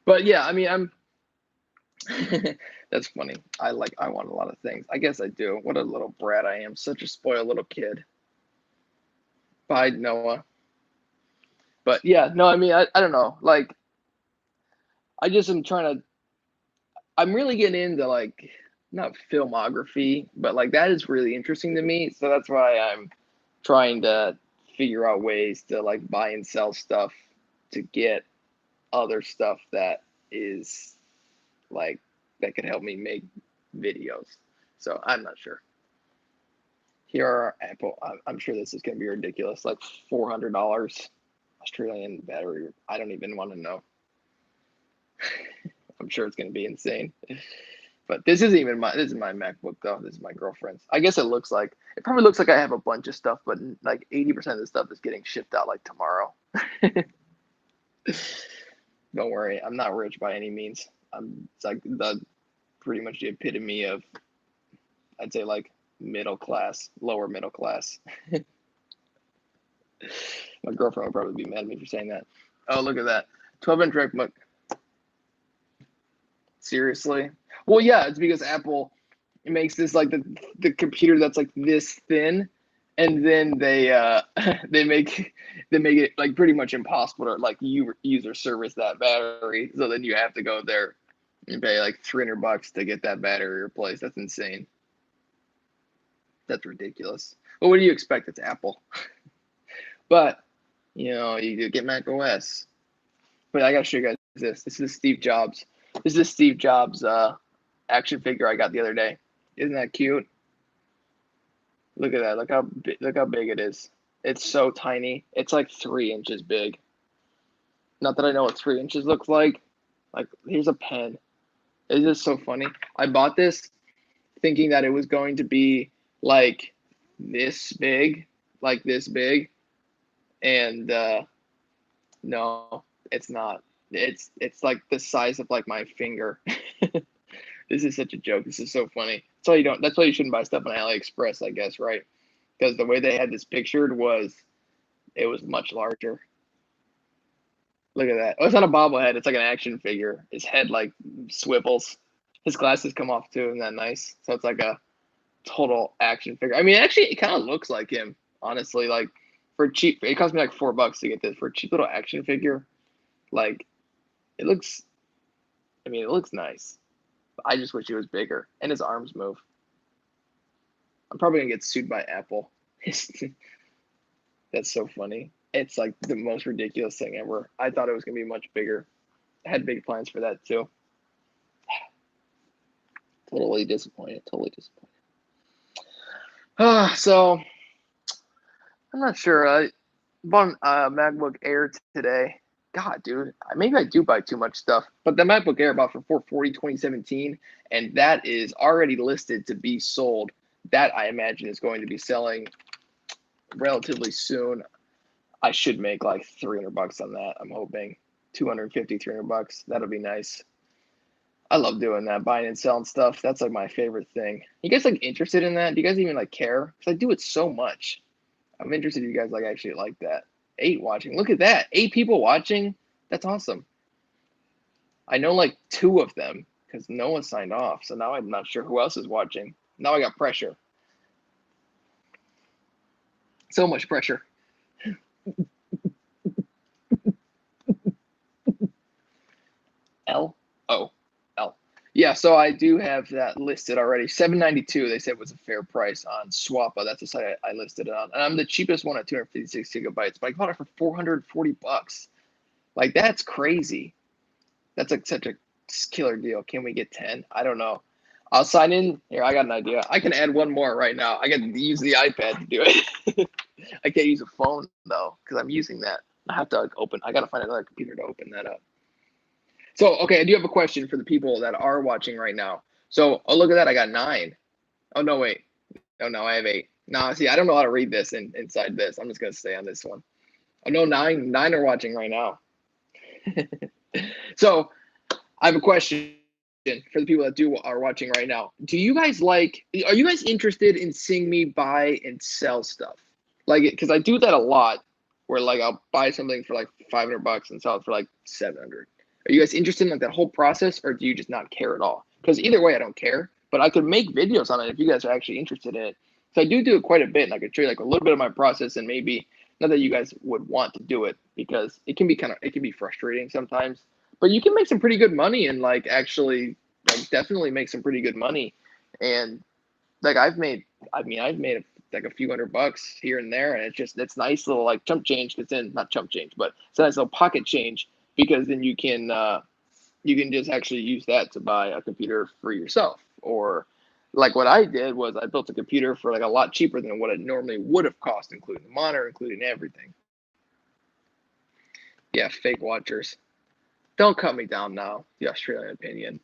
But yeah, I mean, I'm. That's funny. I want a lot of things. I guess I do. What a little brat I am. Such a spoiled little kid. Bye, Noah. But yeah, no, I mean, I don't know. Like, I just am trying to. I'm really getting into like not filmography, but like that is really interesting to me. So that's why I'm trying to figure out ways to like buy and sell stuff to get other stuff that is like that could help me make videos. So I'm not sure. Here are Apple. I'm sure this is going to be ridiculous, like $400 Australian battery. I don't even want to know. I'm sure it's going to be insane. But this is my MacBook though. This is my girlfriend's. I guess it probably looks like I have a bunch of stuff, but like 80% of the stuff is getting shipped out like tomorrow. Don't worry, I'm not rich by any means. It's like the pretty much the epitome of, I'd say like middle class, lower middle class. My girlfriend would probably be mad at me for saying that. Oh, look at that. 12-inch MacBook. Seriously? Well, yeah, it's because Apple makes this like the computer that's like this thin, and then they make it like pretty much impossible to like use or service that battery. So then you have to go there and pay like $300 to get that battery replaced. That's insane. That's ridiculous. But what do you expect? It's Apple. But you do get Mac OS. But I gotta show you guys this. This is Steve Jobs. This is Steve Jobs action figure I got the other day. Isn't that cute? Look at that. Look how big it is. It's so tiny. It's like 3 inches big. Not that I know what 3 inches looks like. Like, here's a pen. It's just so funny. I bought this thinking that it was going to be like this big, and no, it's not. It's like the size of like my finger. This is such a joke. This is so funny. That's why you shouldn't buy stuff on AliExpress, I guess, right? Because the way they had this pictured was it was much larger. Look at that. Oh, it's not a bobblehead. It's like an action figure. His head like swivels. His glasses come off too. Isn't that nice? So it's like a total action figure. I mean, actually, it kind of looks like him. Honestly, like for cheap, it cost me like $4 to get this for a cheap little action figure. Like, it looks. I mean, it looks nice. I just wish it was bigger and his arms move. I'm probably gonna get sued by Apple. That's so funny. It's like the most ridiculous thing ever. I thought it was gonna be much bigger. I had big plans for that too. Totally disappointed. So I'm not sure. I bought a MacBook Air today. God, dude, maybe I do buy too much stuff. But the MacBook Air I bought for $440 2017, and that is already listed to be sold. That I imagine is going to be selling relatively soon. I should make like $300 on that. I'm hoping $250, $300. That'll be nice. I love doing that, buying and selling stuff. That's like my favorite thing. You guys like interested in that? Do you guys even like care? Because I do it so much. I'm interested if you guys like actually like that. 8 watching. Look at that. 8 people watching. That's awesome. I know like 2 of them because no one signed off. So now I'm not sure who else is watching. Now I got pressure. So much pressure. L? Oh, L. Yeah, so I do have that listed already. $792 they said was a fair price on Swappa. That's the site I listed it on. And I'm the cheapest one at 256 gigabytes, but I bought it for $440. Like, that's crazy. That's like such a killer deal. Can we get 10? I don't know. I'll sign in. Here, I got an idea. I can add one more right now. I can use the iPad to do it. I can't use a phone though, because I'm using that. I have to I gotta find another computer to open that up. So, okay, I do have a question for the people that are watching right now. So, oh, look at that. I got 9. Oh, no, wait. Oh, no, I have 8. No, see, I don't know how to read this inside this. I'm just going to stay on this one. Oh, no, 9 are watching right now. So, I have a question for the people that are watching right now. Are you guys interested in seeing me buy and sell stuff? Like, because I do that a lot where like I'll buy something for like $500 and sell it for like 700. Are you guys interested in like that whole process, or do you just not care at all? Because either way, I don't care. But I could make videos on it if you guys are actually interested in it. So I do it quite a bit, and I could show you like a little bit of my process, and maybe not that you guys would want to do it because it can be frustrating sometimes. But you can make some pretty good money and like actually like definitely make some pretty good money. And like I've made like a few $100 here and there, and it's nice little like chump change. Because then not chump change, but it's a nice little pocket change, because then you can just actually use that to buy a computer for yourself. Or like what I did was I built a computer for like a lot cheaper than what it normally would have cost, including the monitor, including everything. Yeah, fake watchers. Don't cut me down now. The Australian opinion.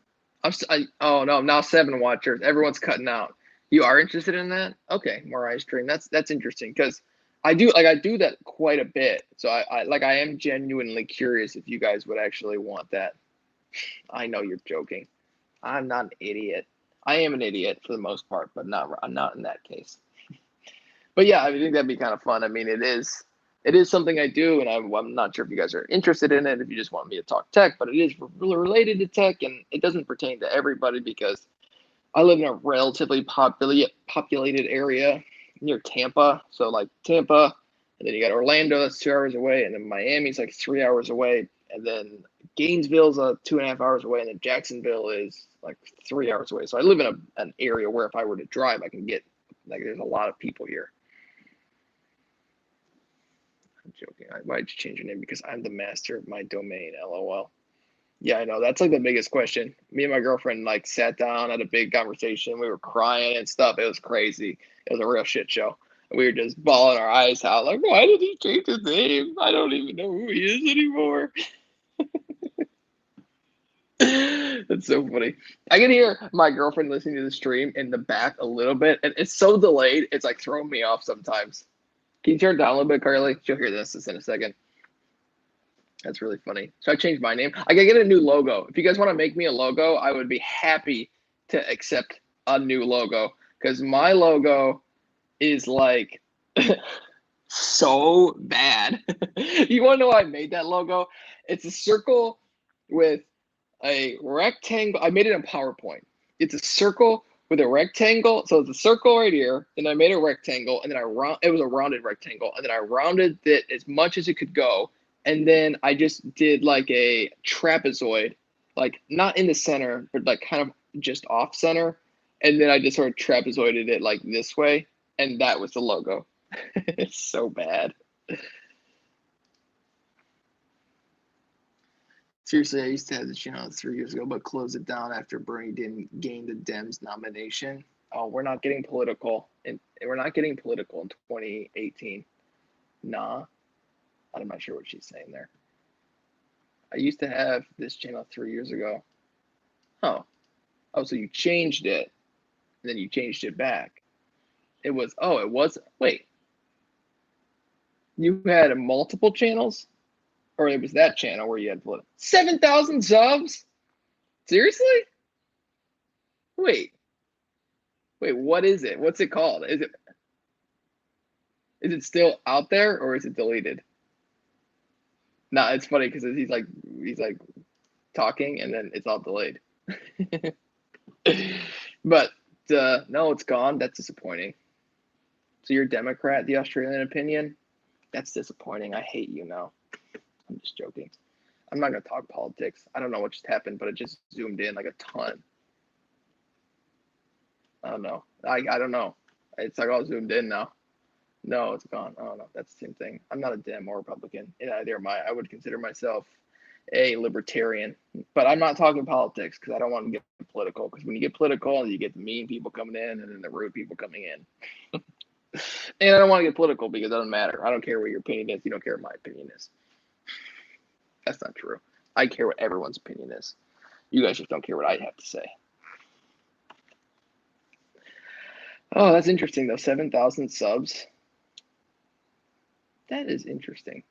Oh no, now 7 watchers. Everyone's cutting out. You are interested in that? Okay, more ice cream. That's interesting, because I do that quite a bit. So I am genuinely curious if you guys would actually want that. I know you're joking. I'm not an idiot. I am an idiot for the most part, but I'm not in that case. But yeah, I think that'd be kind of fun. I mean, it is something I do, and I'm not sure if you guys are interested in it, if you just want me to talk tech, but it is really related to tech, and it doesn't pertain to everybody because I live in a relatively populated area near Tampa. So like Tampa, and then you got Orlando, that's 2 hours away, and then Miami's like 3 hours away, and then Gainesville's 2.5 hours away, and then Jacksonville is like 3 hours away. So I live in an area where if I were to drive, I can get Like there's a lot of people here. I'm joking. I might change your name because I'm the master of my domain. LOL. Yeah, I know. That's like the biggest question. Me and my girlfriend like sat down, had a big conversation. We were crying and stuff. It was crazy. It was a real shit show. We were just bawling our eyes out. Like, why did he change his name? I don't even know who he is anymore. That's so funny. I can hear my girlfriend listening to the stream in the back a little bit, and it's so delayed. It's like throwing me off sometimes. Can you turn it down a little bit, Carly? She'll hear this in a second. That's really funny. So I changed my name. I gotta get a new logo. If you guys want to make me a logo, I would be happy to accept a new logo because my logo is like so bad. You want to know why I made that logo? It's a circle with a rectangle. I made it in PowerPoint. It's a circle with a rectangle. So it's a circle right here. Then I made a rectangle, and then it was a rounded rectangle, and then I rounded it as much as it could go. And then I just did like a trapezoid, like not in the center, but like kind of just off center. And then I just sort of trapezoided it like this way, and that was the logo. It's so bad. Seriously, I used to have the channel 3 years ago, but closed it down after Bernie didn't gain the Dems nomination. Oh, we're not getting political, and we're not getting political in 2018. Nah, I'm not sure what she's saying there. I used to have this channel 3 years ago. Oh, so you changed it, and then you changed it back. It was wait. You had multiple channels, or it was that channel where you had 7,000 subs? Seriously? Wait, what is it? What's it called? Is it still out there or is it deleted? No, it's funny because he's like talking and then it's all delayed. But no, it's gone. That's disappointing. So you're a Democrat, the Australian opinion? That's disappointing. I hate you now. I'm just joking. I'm not gonna talk politics. I don't know what just happened, but it just zoomed in like a ton. I don't know. I don't know. It's like all zoomed in now. No, it's gone. Oh no, that's the same thing. I'm not a Dem or Republican. Neither am I. I would consider myself a libertarian, but I'm not talking politics because I don't want to get political. Because when you get political, you get the mean people coming in and then the rude people coming in. And I don't want to get political because it doesn't matter. I don't care what your opinion is. You don't care what my opinion is. That's not true. I care what everyone's opinion is. You guys just don't care what I have to say. Oh, that's interesting though. 7,000 subs. That is interesting.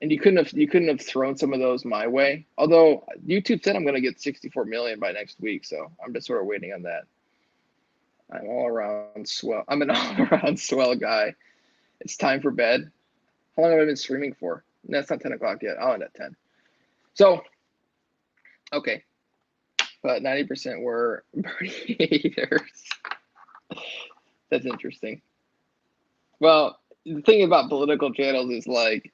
And you couldn't have thrown some of those my way. Although YouTube said I'm gonna get 64 million by next week, so I'm just sort of waiting on that. I'm all around swell. I'm an all around swell guy. It's time for bed. How long have I been streaming for? No, it's not 10 o'clock yet. I'll end at 10. So, okay. But 90% were Bernie haters. That's interesting. Well, the thing about political channels is like,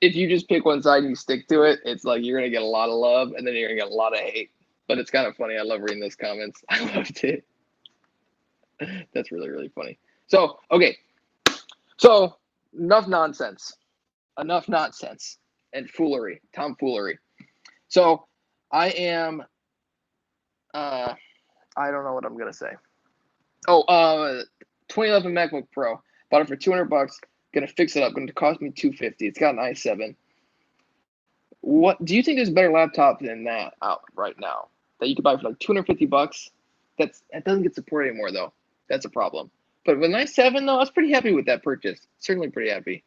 if you just pick one side and you stick to it, it's like you're gonna get a lot of love and then you're gonna get a lot of hate. But it's kind of funny. I love reading those comments. I loved it. That's really, really funny. So, okay. So, enough nonsense. Enough nonsense and foolery, tomfoolery. So, I am, I don't know what I'm going to say. Oh, 2011 MacBook Pro. Bought it for 200 bucks. Going to fix it up. Going to cost me 250. It's got an i7. What do you think there's a better laptop than that out right now that you could buy for like 250 bucks? That doesn't get supported anymore though. That's a problem. But with an i7 though, I was pretty happy with that purchase. Certainly pretty happy.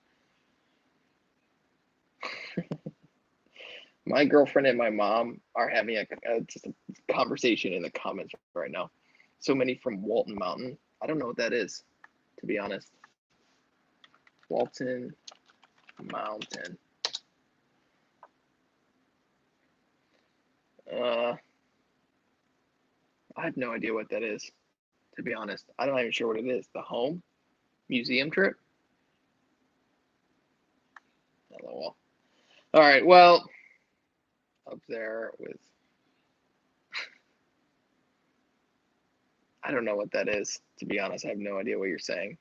My girlfriend and my mom are having just a conversation in the comments right now. So many from Walton Mountain. I don't know what that is, to be honest. Walton Mountain. I have no idea what that is, to be honest. I'm not even sure what it is. The home museum trip? LOL. All right, well, up there with I don't know what that is, to be honest. I have no idea what you're saying.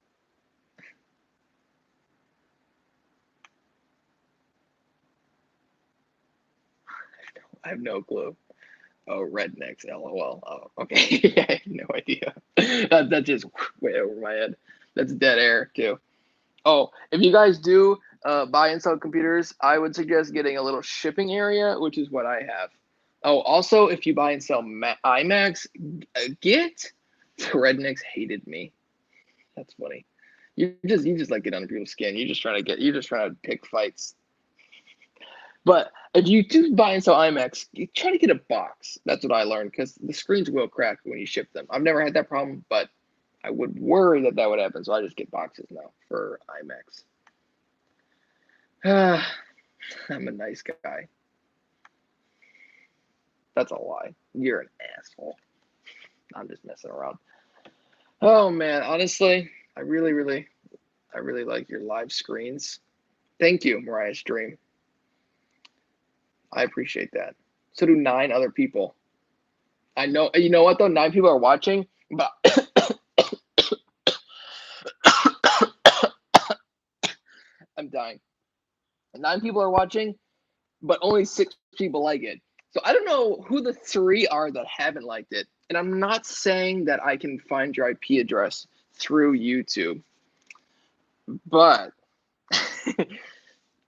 I have no clue. Oh, rednecks, lol. Oh, okay. I have no idea. That's just way over my head. That's dead air, too. Oh, if you guys do buy and sell computers, I would suggest getting a little shipping area, which is what I have. Oh, also, if you buy and sell iMacs, get rednecks hated me. That's funny. You just like get under people's skin. You're just trying to pick fights. But if you do buy and sell iMacs, you try to get a box. That's what I learned because the screens will crack when you ship them. I've never had that problem, but I would worry that that would happen, so I just get boxes now for iMacs. I'm a nice guy. That's a lie. You're an asshole. I'm just messing around. Oh man, honestly, I really like your live screens. Thank you, Mariah's Dream. I appreciate that. So do 9 other people. I know. You know what though? 9 people are watching, but I'm dying. 9 people are watching, but only 6 people like it. So I don't know who the 3 are that haven't liked it. And I'm not saying that I can find your IP address through YouTube, but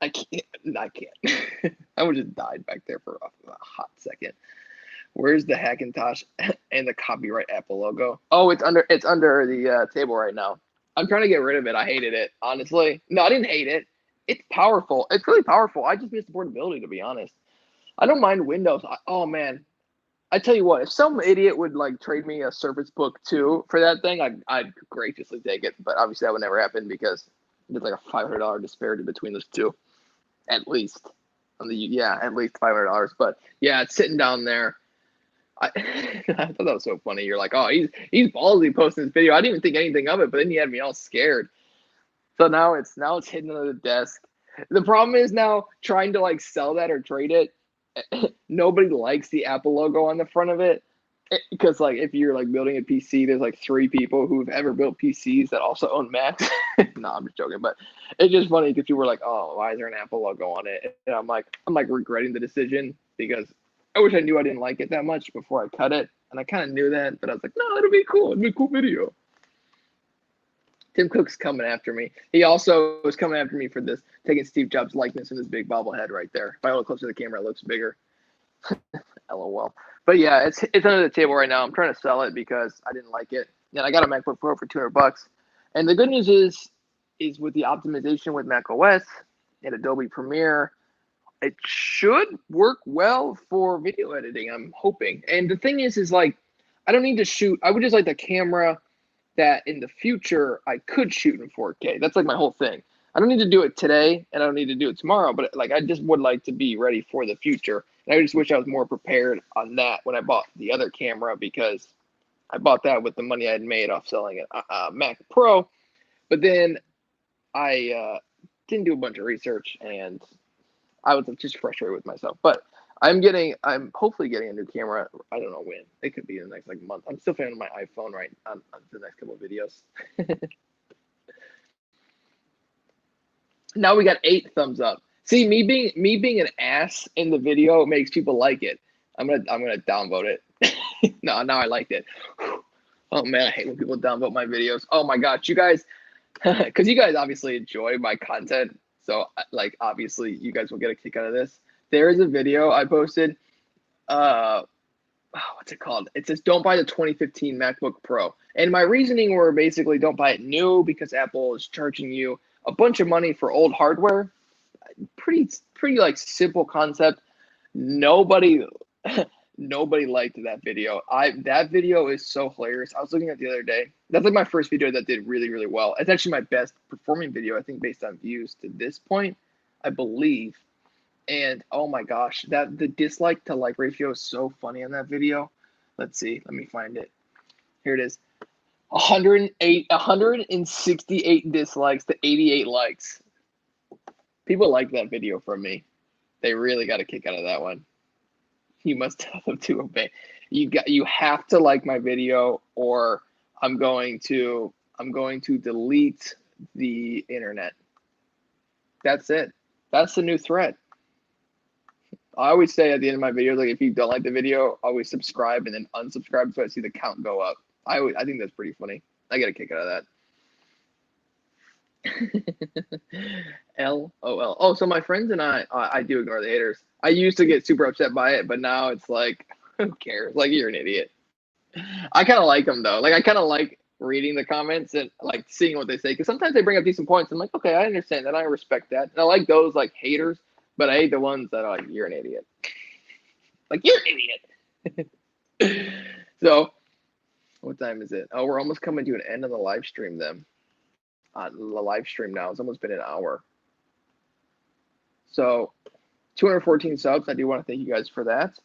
I can't. I can't. I would just died back there for a hot second. Where's the Hackintosh and the copyright Apple logo? Oh, it's under the table right now. I'm trying to get rid of it. I hated it, honestly. No, I didn't hate it. It's powerful. It's really powerful. I just miss the portability, to be honest. I don't mind Windows. Oh man, I tell you what, if some idiot would like trade me a Surface Book 2 for that thing, I'd graciously take it. But obviously that would never happen because there's like a $500 disparity between those two, at least. At least $500. But yeah, it's sitting down there. I, I thought that was so funny. You're like, oh, he's ballsy posting this video. I didn't even think anything of it, but then you had me all scared. So now it's hidden under the desk. The problem is now trying to like sell that or trade it. Nobody likes the Apple logo on the front of it because like if you're like building a PC, there's like 3 people who've ever built PCs that also own Macs. No, I'm just joking, but it's just funny because people were like, "Oh, why is there an Apple logo on it?" And I'm like regretting the decision because I wish I knew I didn't like it that much before I cut it, and I kind of knew that, but I was like, "No, it'll be cool. It'll be a cool video." Tim Cook's coming after me. He also was coming after me for this, taking Steve Jobs' likeness in this big bobblehead right there. If I hold it close to the camera, it looks bigger. LOL. But yeah, it's under the table right now. I'm trying to sell it because I didn't like it. And I got a MacBook Pro for $200. And the good news is with the optimization with Mac OS and Adobe Premiere, it should work well for video editing. I'm hoping. And the thing is like I don't need to shoot. I would just like the camera that in the future I could shoot in 4K. That's like my whole thing. I don't need to do it today and I don't need to do it tomorrow, but like I just would like to be ready for the future. And I just wish I was more prepared on that when I bought the other camera because I bought that with the money I had made off selling a Mac Pro. But then I didn't do a bunch of research and I was just frustrated with myself. But I'm hopefully getting a new camera. I don't know when. It could be in the next like month. I'm still filming my iPhone right on the next couple of videos. Now we got 8 thumbs up. See, me being an ass in the video makes people like it. I'm gonna downvote it. No, now I liked it. Oh man, I hate when people downvote my videos. Oh my gosh, you guys, because you guys obviously enjoy my content, so like obviously you guys will get a kick out of this. There is a video I posted. What's it called? It says don't buy the 2015 MacBook Pro. And my reasoning were basically don't buy it new because Apple is charging you a bunch of money for old hardware. Pretty like simple concept. Nobody nobody liked that video. That video is so hilarious. I was looking at it the other day. That's like my first video that did really, really well. It's actually my best performing video, I think, based on views to this point, I believe. And oh my gosh, that the dislike to like ratio is so funny on that video. Let's see, let me find it. Here it is. 168 dislikes to 88 likes. People like that video from me. They really got a kick out of that one. You must tell them to obey. You have to like my video, or I'm going to delete the internet. That's it. That's the new threat. I always say at the end of my videos, like, if you don't like the video, always subscribe and then unsubscribe so I see the count go up. I think that's pretty funny. I get a kick out of that. LOL. Oh, so my friends and I do ignore the haters. I used to get super upset by it, but now it's like, who cares? Like, you're an idiot. I kind of like them though. Like, I kind of like reading the comments and like seeing what they say, because sometimes they bring up decent points. I'm like, okay, I understand that. I respect that. And I like those like haters, but I hate the ones that are like, you're an idiot. Like, you're an idiot. So, what time is it? Oh, we're almost coming to an end of the live stream then. The live stream now. It's almost been an hour. So, 214 subs. I do want to thank you guys for that.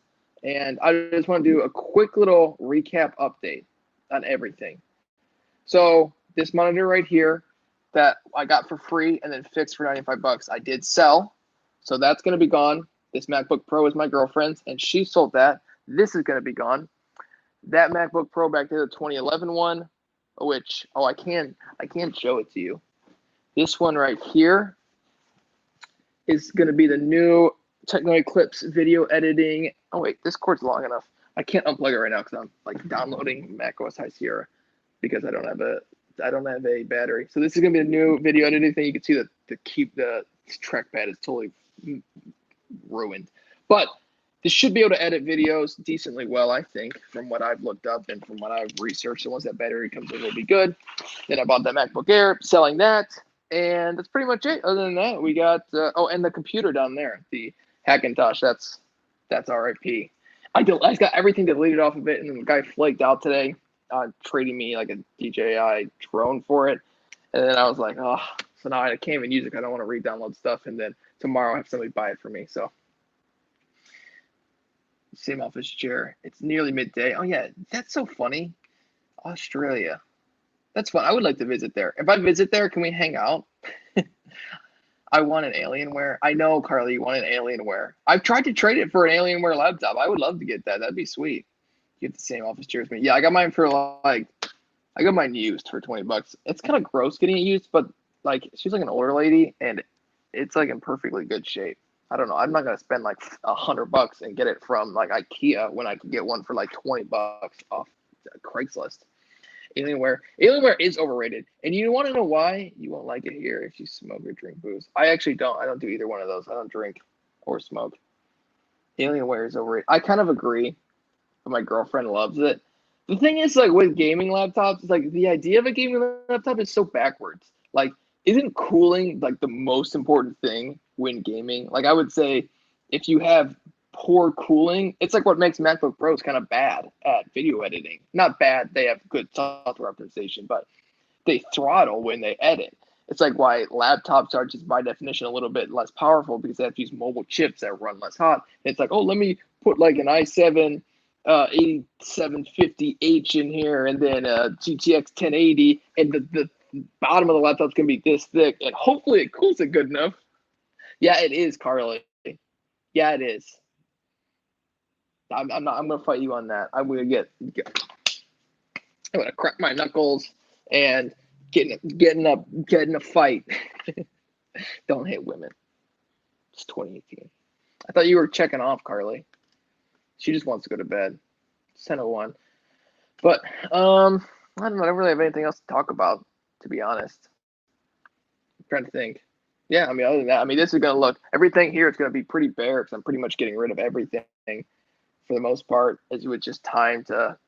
And I just want to do a quick little recap update on everything. So, this monitor right here that I got for free and then fixed for 95 bucks, I did sell. So, that's going to be gone. This MacBook Pro is my girlfriend's, and she sold that. This is going to be gone. That MacBook Pro back there, the 2011 one, which, I can show it to you. This one right here is going to be the new Techno Eclipse video editing. Oh wait, this cord's long enough. I can't unplug it right now because I'm like downloading macOS High Sierra because I don't have a battery. So this is going to be a new video editing thing. You can see that the trackpad is totally ruined, but this should be able to edit videos decently well, I think, from what I've looked up and from what I've researched. So once that battery comes in, it'll be good. Then I bought that MacBook Air, selling that, and that's pretty much it. Other than that, we got and the computer down there, the Hackintosh. That's RIP. I got everything deleted off of it, and then the guy flaked out today, trading me like a DJI drone for it. And then I was like, oh, so now I can't even use it because I don't want to re-download stuff. And then tomorrow I have somebody buy it for me. So. Same office chair. It's nearly midday. Oh yeah, that's so funny. Australia. That's fun. I would like to visit there. If I visit there, can we hang out? I want an Alienware. I know, Carly, you want an Alienware. I've tried to trade it for an Alienware laptop. I would love to get that. That'd be sweet. Get the same office chair as me. Yeah, I got mine for I got mine used for 20 bucks. It's kind of gross getting it used, but like, she's like an older lady and it's like in perfectly good shape. I don't know. I'm not gonna spend like $100 and get it from like IKEA when I can get one for like 20 bucks off Craigslist. Alienware is overrated, and you want to know why? You won't like it here if you smoke or drink booze. I actually don't. I don't do either one of those. I don't drink or smoke. Alienware is overrated. I kind of agree, but my girlfriend loves it. The thing is, like with gaming laptops, it's like the idea of a gaming laptop is so backwards. Like, isn't cooling like the most important thing when gaming? Like, I would say if you have poor cooling, it's like what makes MacBook Pros kind of bad at video editing. Not bad, they have good software optimization, but they throttle when they edit. It's like why laptops are just by definition a little bit less powerful because they have to use mobile chips that run less hot. It's like, oh, let me put like an i7 8750H in here and then a GTX 1080, and the bottom of the laptop's gonna be this thick, and hopefully it cools it good enough. Yeah, it is, Carly. Yeah, it is. I'm gonna fight you on that. I'm gonna crack my knuckles and get in a fight. Don't hit women. It's 2018. I thought you were checking off, Carly. She just wants to go to bed. It's 10:01. But I don't know. I don't really have anything else to talk about, to be honest. I'm trying to think. Yeah, I mean, other than that, I mean, this is gonna look, everything here is gonna be pretty bare because I'm pretty much getting rid of everything for the most part. It was just time to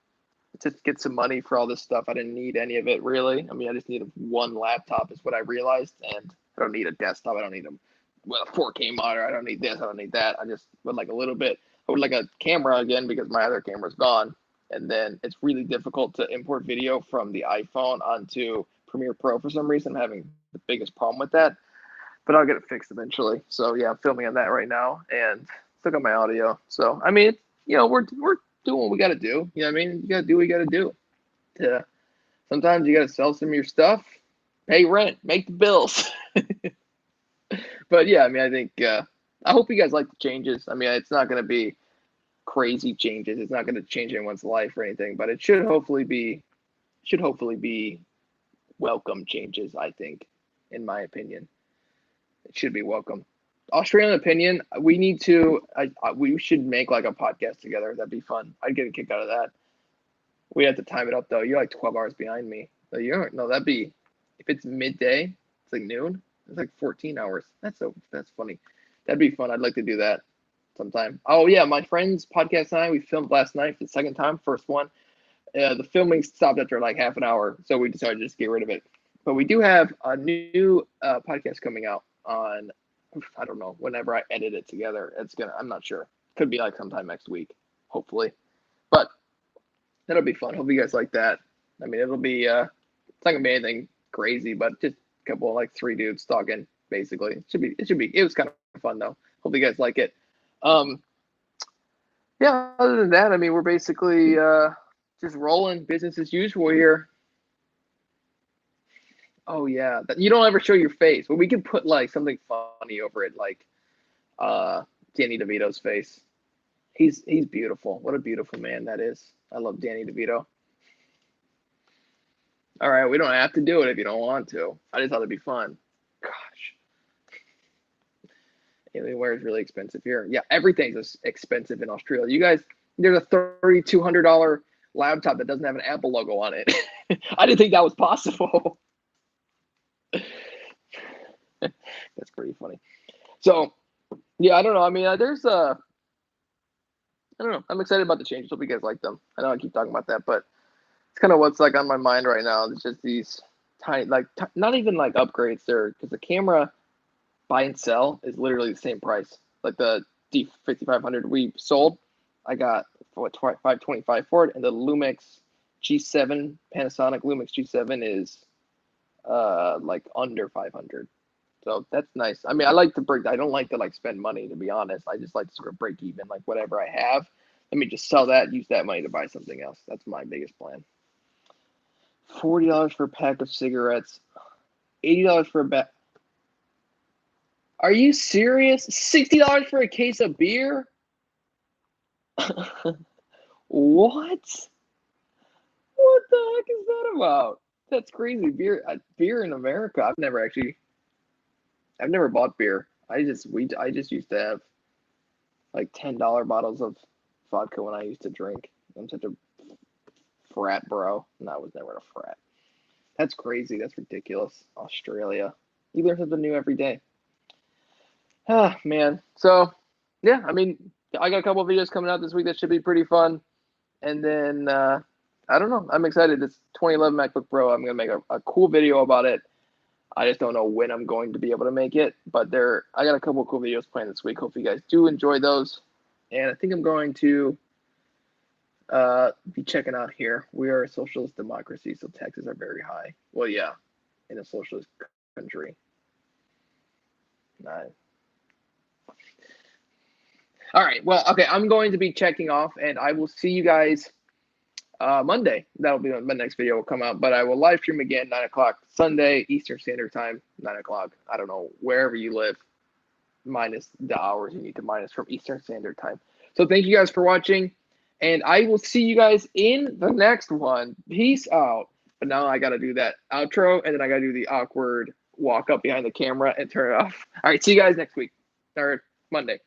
get some money for all this stuff. I didn't need any of it really. I mean, I just needed one laptop is what I realized, and I don't need a desktop. I don't need a 4K monitor. I don't need this. I don't need that. I just would like a little bit. I would like a camera again because my other camera's gone. And then it's really difficult to import video from the iPhone onto Premiere Pro for some reason. I'm having the biggest problem with that, but I'll get it fixed eventually. So yeah, I'm filming on that right now and still got my audio. So I mean, we're doing what we got to do. You know what I mean? You got to do what you got to do. Sometimes you got to sell some of your stuff, pay rent, make the bills. But yeah, I mean, I think I hope you guys like the changes. I mean, it's not going to be crazy changes. It's not going to change anyone's life or anything, but it should hopefully be welcome changes, I think, in my opinion. It should be welcome. Australian opinion, we should make like a podcast together. That'd be fun. I'd get a kick out of that. We have to time it up though. You're like 12 hours behind me. So that'd be, if it's midday, it's like noon. It's like 14 hours. That's funny. That'd be fun. I'd like to do that sometime. Oh yeah, my friend's podcast and we filmed last night for the second time. First one. The filming stopped after like half an hour, so we decided to just get rid of it. But we do have a new podcast coming out on, I don't know, whenever I edit it together. I'm not sure. Could be like sometime next week, hopefully. But that'll be fun. Hope you guys like that. I mean, it'll be it's not gonna be anything crazy, but just a couple of like 3 dudes talking, basically. It was kind of fun though. Hope you guys like it. Yeah, other than that, I mean, we're basically just rolling business as usual here. Oh yeah, you don't ever show your face, but we can put like something funny over it, like Danny DeVito's face. He's beautiful. What a beautiful man that is. I love Danny DeVito. All right, we don't have to do it if you don't want to. I just thought it'd be fun. Gosh, Alienware is really expensive here. Yeah, everything's expensive in Australia. You guys, there's a $3,200 laptop that doesn't have an Apple logo on it. I didn't think that was possible. That's pretty funny. So, yeah, I don't know. I mean, I don't know. I'm excited about the changes. Hope you guys like them. I know I keep talking about that, but it's kind of what's like on my mind right now. It's just these tiny, like not even like upgrades there, because the camera buy and sell is literally the same price. Like the D5500 we sold, I got what $525 for it, and the Lumix G7 Panasonic Lumix G7 is like under 500. So that's nice. I mean, I don't like to like spend money, to be honest. I just like to sort of break even, like whatever I have. Let me just sell that, use that money to buy something else. That's my biggest plan. $40 for a pack of cigarettes, $80 for a bag. Are you serious? $60 for a case of beer? What? What the heck is that about? That's crazy. Beer in America. I've never bought beer. I just used to have like $10 bottles of vodka when I used to drink. I'm such a frat bro. No, I was never a frat. That's crazy. That's ridiculous. Australia. You learn something new every day. Ah, man. So, yeah, I mean, I got a couple of videos coming out this week that should be pretty fun. And then, I don't know. I'm excited. This 2011 MacBook Pro, I'm going to make a cool video about it. I just don't know when I'm going to be able to make it. But I got a couple of cool videos planned this week. Hope you guys do enjoy those. And I think I'm going to be checking out here. We are a socialist democracy, so taxes are very high. Well, yeah, in a socialist country. All right. Well, okay. I'm going to be checking off, and I will see you guys Monday. That'll be when my next video will come out. But I will live stream again 9 o'clock Sunday Eastern Standard Time. 9 o'clock. I don't know, wherever you live, minus the hours you need to minus from Eastern Standard Time. So thank you guys for watching, and I will see you guys in the next one. Peace out. But now I got to do that outro, and then I got to do the awkward walk up behind the camera and turn it off. All right. See you guys next week or Monday.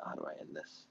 How do I end this?